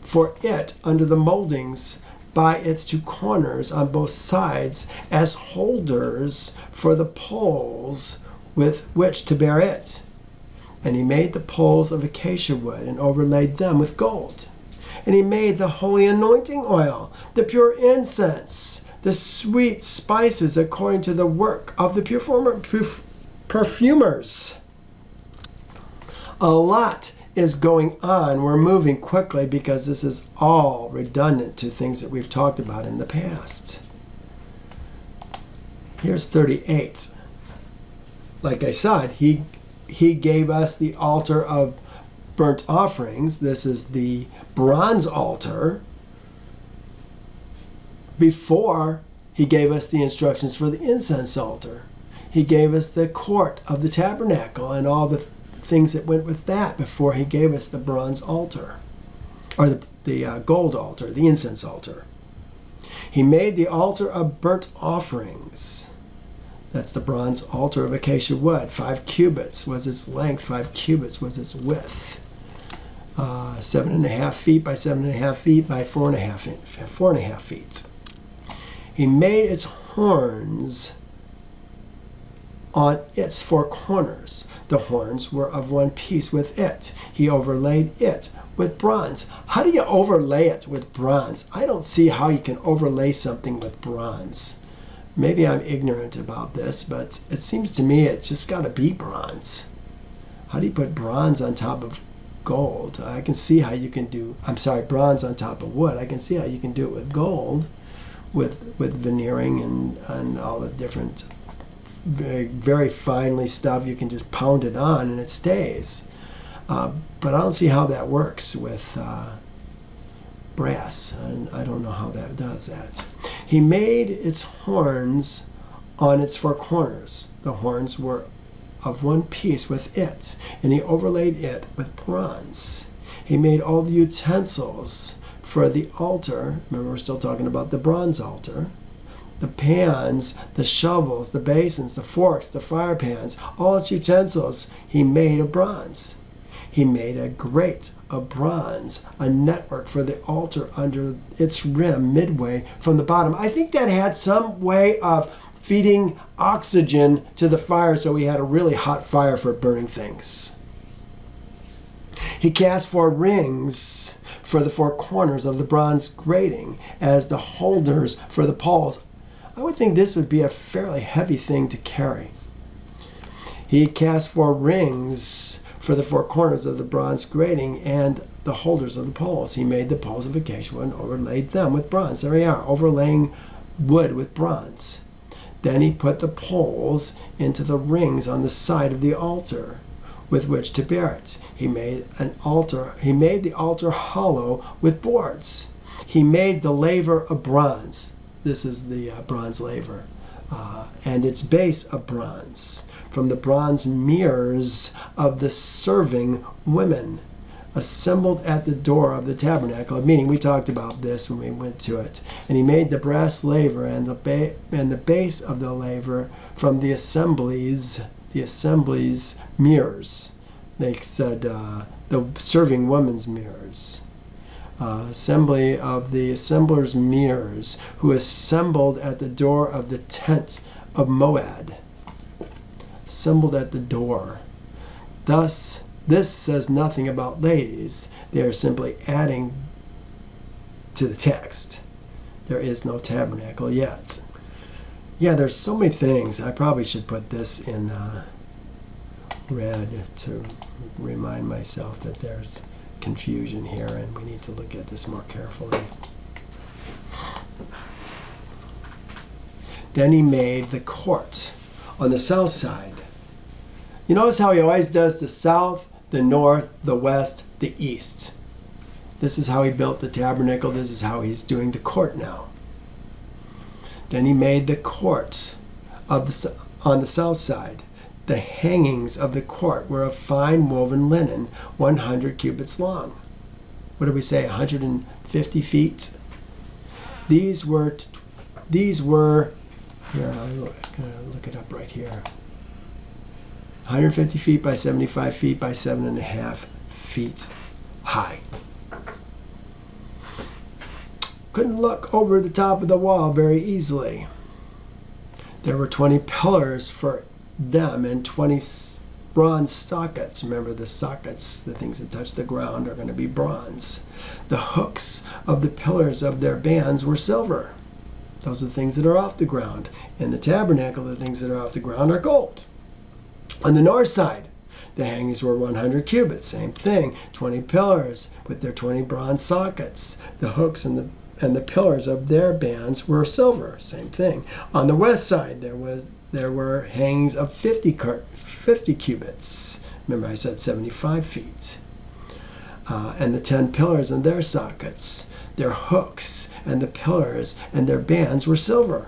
for it under the moldings by its 2 corners on both sides as holders for the poles with which to bear it. And he made the poles of acacia wood and overlaid them with gold. And he made the holy anointing oil, the pure incense, the sweet spices according to the work of the perfumers. A lot is going on. We're moving quickly because this is all redundant to things that we've talked about in the past. Here's 38. Like I said, he gave us the altar of burnt offerings. This is the bronze altar before he gave us the instructions for the incense altar. He gave us the court of the tabernacle and all the things that went with that before he gave us the bronze altar, or the gold altar, the incense altar. He made the altar of burnt offerings. That's the bronze altar of acacia wood. 5 cubits was its length, 5 cubits was its width. 7.5 feet by 7.5 feet by 4.5 feet. He made its horns on its 4 corners. The horns were of one piece with it. He overlaid it with bronze. How do you overlay it with bronze? I don't see how you can overlay something with bronze. Maybe I'm ignorant about this, but it seems to me it's just got to be bronze. How do you put bronze on top of gold? I can see how you can do, bronze on top of wood. I can see how you can do it with gold, with veneering and all the different very, very finely stuff. You can just pound it on and it stays. But I don't see how that works with brass, and I don't know how that does that. He made its horns on its 4 corners. The horns were of one piece with it, and he overlaid it with bronze. He made all the utensils for the altar. Remember, we're still talking about the bronze altar. The pans, the shovels, the basins, the forks, the fire pans, all its utensils he made of bronze. He made a grate of bronze, a network for the altar under its rim midway from the bottom. I think that had some way of feeding oxygen to the fire, so we had a really hot fire for burning things. He cast 4 rings for the 4 corners of the bronze grating as the holders for the poles. I would think this would be a fairly heavy thing to carry. He cast 4 rings for the 4 corners of the bronze grating and the holders of the poles. He made the poles of acacia wood and overlaid them with bronze. There we are, overlaying wood with bronze. Then he put the poles into the rings on the side of the altar with which to bear it. He made the altar hollow with boards. He made the laver of bronze. This is the bronze laver. And its base of bronze, from the bronze mirrors of the serving women, assembled at the door of the tabernacle of meeting. We talked about this when we went to it. And he made the brass laver and the base of the laver from the assemblies mirrors. They said the serving women's mirrors. Assembly of the assemblers' mirrors, who assembled at the door of the tent of Moab. Assembled at the door. Thus, this says nothing about ladies. They are simply adding to the text. There is no tabernacle yet. Yeah, there's so many things. I probably should put this in red to remind myself that there's confusion here and we need to look at this more carefully. Then he made the court on the south side. You notice how he always does the south, the north, the west, the east. This is how he built the tabernacle. This is how he's doing the court now. Then he made the court on the south side. The hangings of the court were of fine woven linen, 100 cubits long. What did we say, 150 feet? These were here, I'm going to look it up right here. 150 feet by 75 feet by 7.5 feet high. Couldn't look over the top of the wall very easily. There were 20 pillars for them and 20 bronze sockets. Remember, the sockets, the things that touch the ground, are going to be bronze. The hooks of the pillars of their bands were silver. Those are the things that are off the ground. In the tabernacle, the things that are off the ground are gold. On the north side, the hangings were 100 cubits. Same thing, 20 pillars with their 20 bronze sockets. The hooks and the pillars of their bands were silver. Same thing. On the west side, there were hangings of 50 cubits. Remember, I said 75 feet. And the 10 pillars and their sockets, their hooks and the pillars and their bands were silver.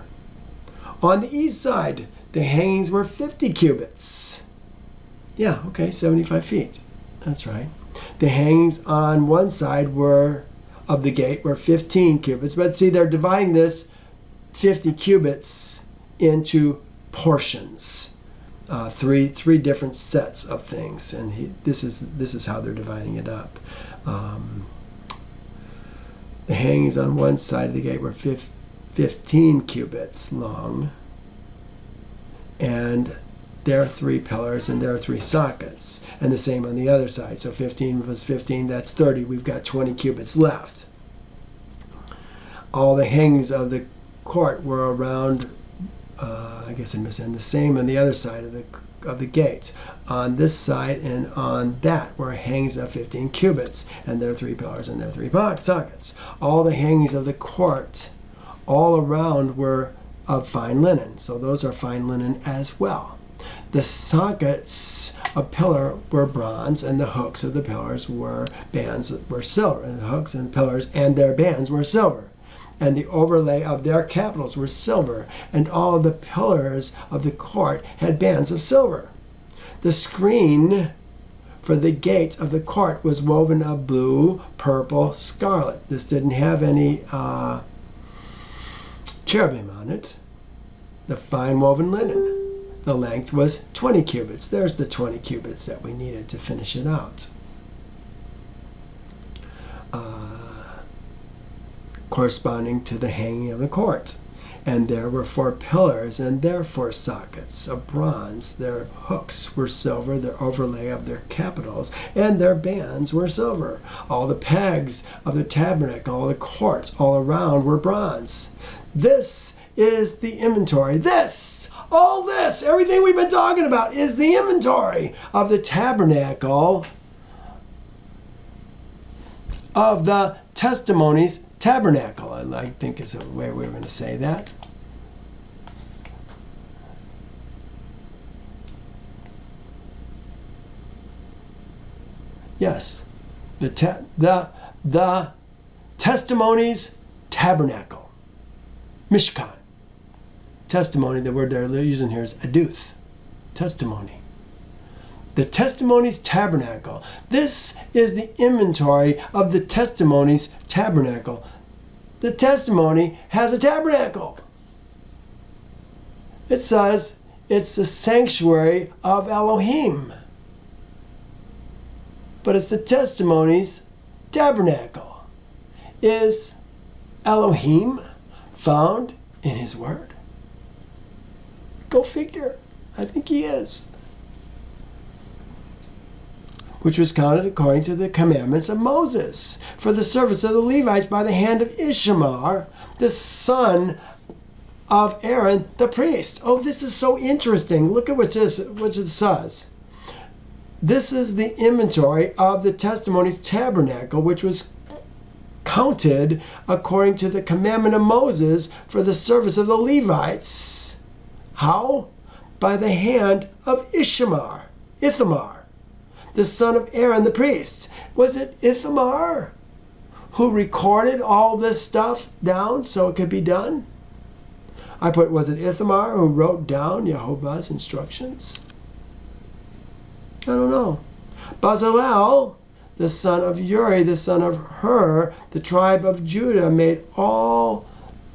On the east side, the hangings were 50 cubits. Yeah, okay, 75 feet. That's right. The hangings on one side of the gate were 15 cubits. But see, they're dividing this 50 cubits into portions. Three different sets of things, and this is how they're dividing it up. The hangings on one side of the gate were 15 cubits long, and there are 3 pillars and there are 3 sockets, and the same on the other side. So 15 plus 15, that's 30. We've got 20 cubits left. All the hangings of the court were around, I guess I missed, and the same on the other side of the gate. On this side and on that were hangings of 15 cubits, and there are 3 pillars and there are 3 sockets. All the hangings of the court all around were of fine linen, so those are fine linen as well. The sockets of pillar were bronze, and the hooks of the pillars were bands that were silver. And the hooks and pillars and their bands were silver. And the overlay of their capitals were silver, and all the pillars of the court had bands of silver. The screen for the gate of the court was woven of blue, purple, scarlet. This didn't have any cherubim on it. The fine woven linen. The length was 20 cubits. There's the 20 cubits that we needed to finish it out. Corresponding to the hanging of the court. And there were 4 pillars and their 4 sockets of bronze. Their hooks were silver, their overlay of their capitals, and their bands were silver. All the pegs of the tabernacle, all the courts all around were bronze. This is the inventory. All this, everything we've been talking about is the inventory of the tabernacle of the testimonies tabernacle. I think is a way we're going to say that. Yes, the testimonies tabernacle, Mishkan. Testimony, the word they're using here is aduth, testimony. The testimonies tabernacle. This is the inventory of the testimonies tabernacle. The testimony has a tabernacle. It says it's the sanctuary of Elohim. But it's the testimonies tabernacle. Is Elohim found in his word? Go figure. I think he is. Which was counted according to the commandments of Moses for the service of the Levites by the hand of Ishamar, the son of Aaron, the priest. Oh, this is so interesting. Look at what it says. This is the inventory of the testimonies tabernacle, which was counted according to the commandment of Moses for the service of the Levites. How? By the hand of Ithamar, the son of Aaron the priest. Was it Ithamar who recorded all this stuff down so it could be done? Was it Ithamar who wrote down Jehovah's instructions? I don't know. Bezelel, the son of Uri, the son of Hur, the tribe of Judah, made all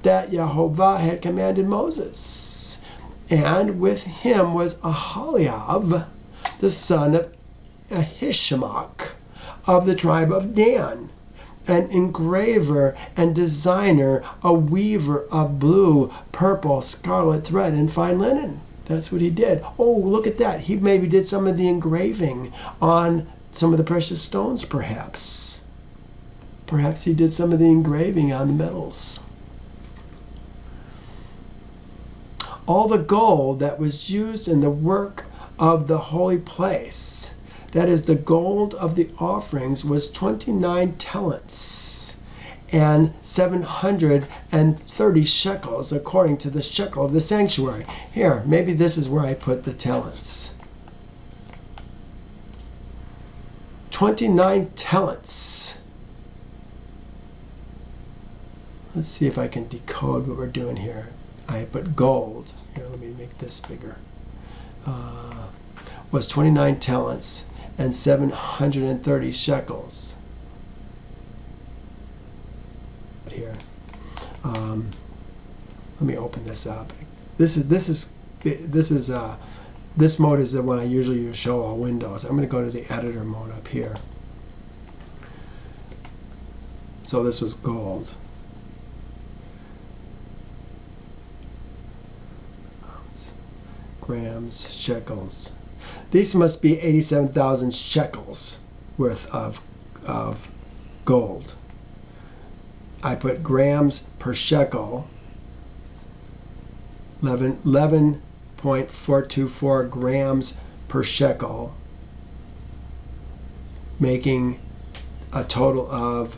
that Jehovah had commanded Moses. And with him was Aholiab, the son of Ahishamach, of the tribe of Dan, an engraver and designer, a weaver of blue, purple, scarlet thread, and fine linen. That's what he did. Oh, look at that. He maybe did some of the engraving on some of the precious stones, perhaps. Perhaps he did some of the engraving on the metals. All the gold that was used in the work of the holy place, that is the gold of the offerings, was 29 talents and 730 shekels, according to the shekel of the sanctuary. Here, maybe this is where I put the talents. 29 talents. Let's see if I can decode what we're doing here. I put gold. Here, let me make this bigger. Was 29 talents and 730 shekels. Here, let me open this up. This mode is the one I usually use, show all windows. I'm going to go to the editor mode up here. So this was gold. Grams, shekels. These must be 87,000 shekels worth of gold. I put grams per shekel, 11.424 grams per shekel, making a total of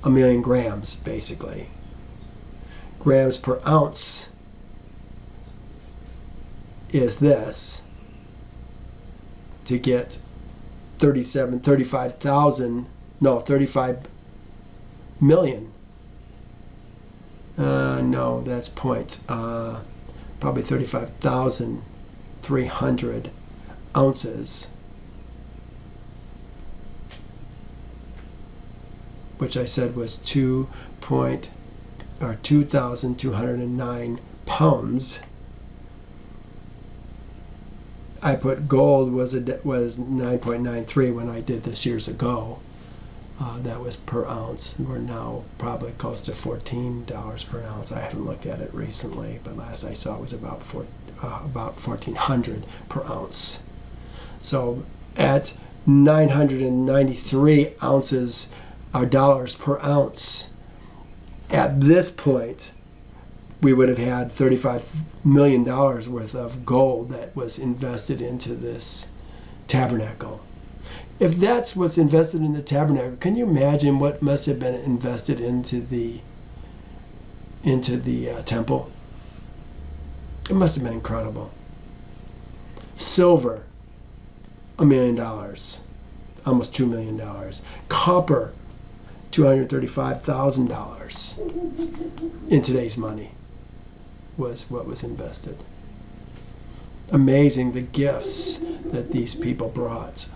1,000,000 grams, basically. Grams per ounce is this, to get 35 million. No, that's points. Probably 35,300 ounces, which I said was 2,209 pounds. I put gold was 9.93 when I did this years ago. That was per ounce. We're now probably close to $14 per ounce. I haven't looked at it recently, but last I saw it was about 1,400 per ounce. So at 993 ounces or dollars per ounce, at this point, we would have had $35 million worth of gold that was invested into this tabernacle. If that's what's invested in the tabernacle, can you imagine what must have been invested into the temple? It must have been incredible. Silver, $1 million, almost $2 million. Copper, $235,000 in today's money was what was invested. Amazing the gifts that these people brought.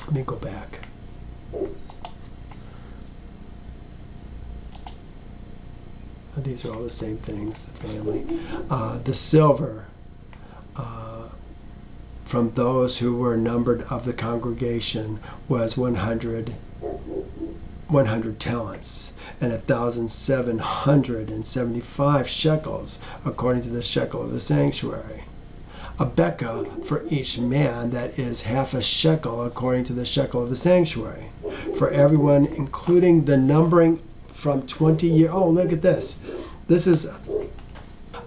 Let me go back. These are all the same things, the family. The silver from those who were numbered of the congregation was 100 talents and 1,775 shekels, according to the shekel of the sanctuary. A bekah for each man, that is half a shekel, according to the shekel of the sanctuary. For everyone, including the numbering from 20 years. Oh, look at this. This is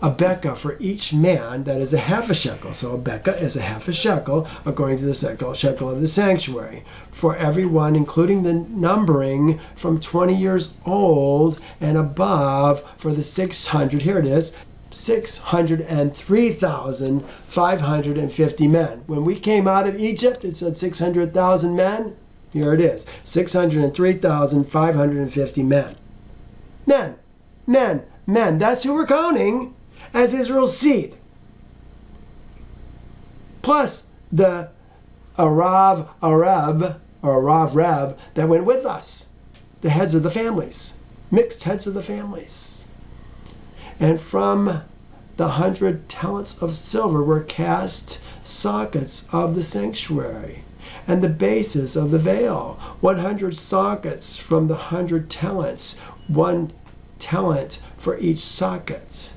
a bekah for each man, that is a half a shekel. So a bekah is a half a shekel, according to the shekel of the sanctuary. For everyone, including the numbering from 20 years old and above, for the 600, here it is, 603,550 men. When we came out of Egypt, it said 600,000 men. Here it is, 603,550 men. Men. That's who we're counting as Israel's seed. Plus the Arav Reb that went with us. The heads of the families. Mixed heads of the families. And from the 100 talents of silver were cast sockets of the sanctuary, and the bases of the veil, 100 sockets from the 100 talents, 1 talent for each socket.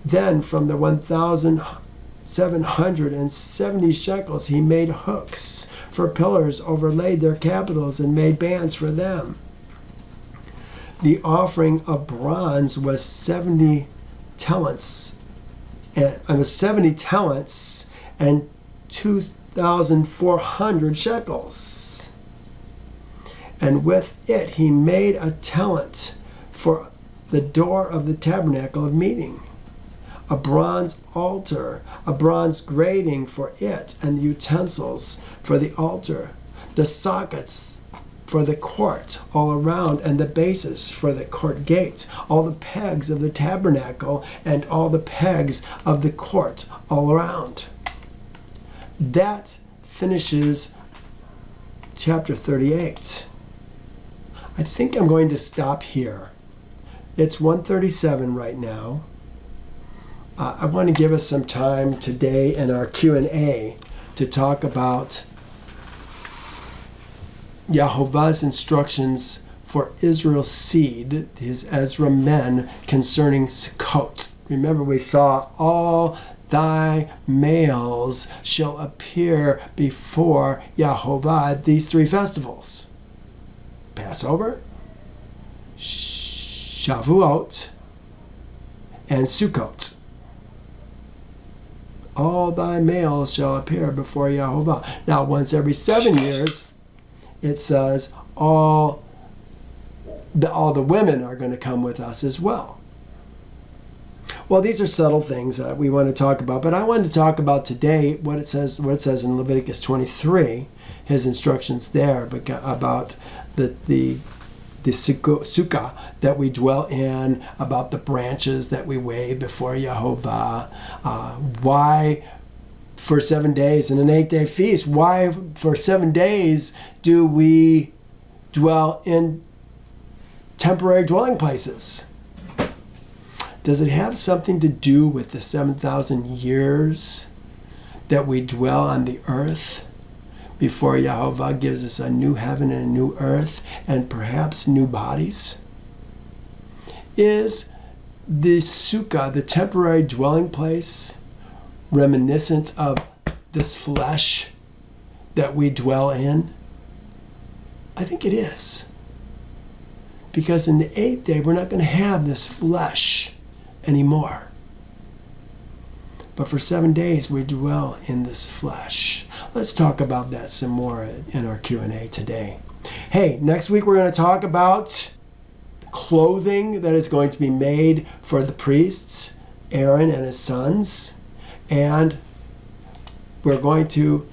Then from the 1,770 shekels he made hooks for pillars, overlaid their capitals, and made bands for them. The offering of bronze was 70 talents, and 2,400 shekels. And with it he made a talent for the door of the tabernacle of meeting, a bronze altar, a bronze grating for it, and the utensils for the altar, the sockets for the court all around, and the bases for the court gate, all the pegs of the tabernacle, and all the pegs of the court all around. That finishes chapter 38. I think I'm going to stop here. It's 1:37 right now. I want to give us some time today in our Q&A to talk about Yahovah's instructions for Israel's seed, his Ezra men, concerning Sukkot. Remember, we saw all thy males shall appear before Yahovah at these 3 festivals: Passover, Shavuot, and Sukkot. All thy males shall appear before Yahovah. Now, once every 7 years, it says all the women are going to come with us as well. Well, these are subtle things that we want to talk about, but I wanted to talk about today what it says in Leviticus 23, his instructions there about the sukkah that we dwell in, about the branches that we wave before Yahovah, why for 7 days and an 8-day feast, why for 7 days do we dwell in temporary dwelling places? Does it have something to do with the 7,000 years that we dwell on the earth before Yahovah gives us a new heaven and a new earth and perhaps new bodies? Is the sukkah, the temporary dwelling place, reminiscent of this flesh that we dwell in? I think it is. Because in the 8th day, we're not going to have this flesh anymore. But for 7 days, we dwell in this flesh. Let's talk about that some more in our Q&A today. Hey, next week we're going to talk about clothing that is going to be made for the priests, Aaron and his sons. And we're going to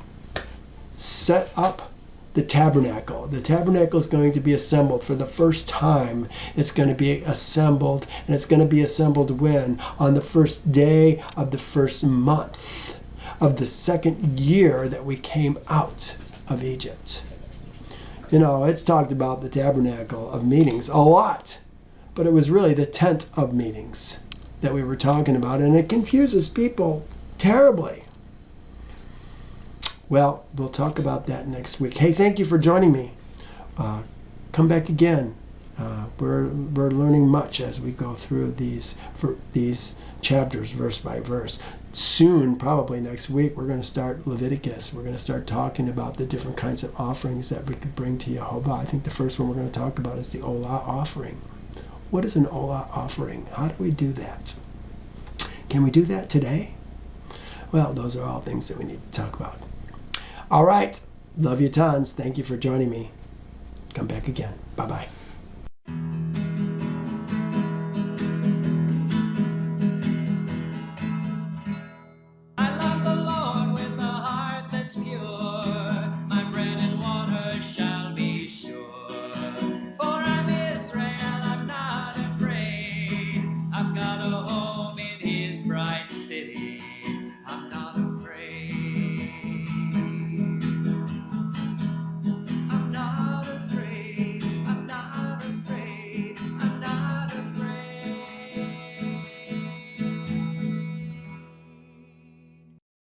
set up the tabernacle. The tabernacle is going to be assembled for the first time. It's going to be assembled, and it's going to be assembled when? On the first day of the first month of the 2nd year that we came out of Egypt. You know, it's talked about the tabernacle of meetings a lot, but it was really the tent of meetings that we were talking about, and it confuses people terribly. Well, we'll talk about that next week. Hey, thank you for joining me. Come back again. We're learning much as we go through these chapters verse by verse. Soon, probably next week, we're going to start Leviticus. We're going to start talking about the different kinds of offerings that we could bring to Yahovah. I think the first one we're going to talk about is the Olah offering. What is an Olah offering? How do we do that? Can we do that today? Well, those are all things that we need to talk about. All right. Love you tons. Thank you for joining me. Come back again. Bye-bye.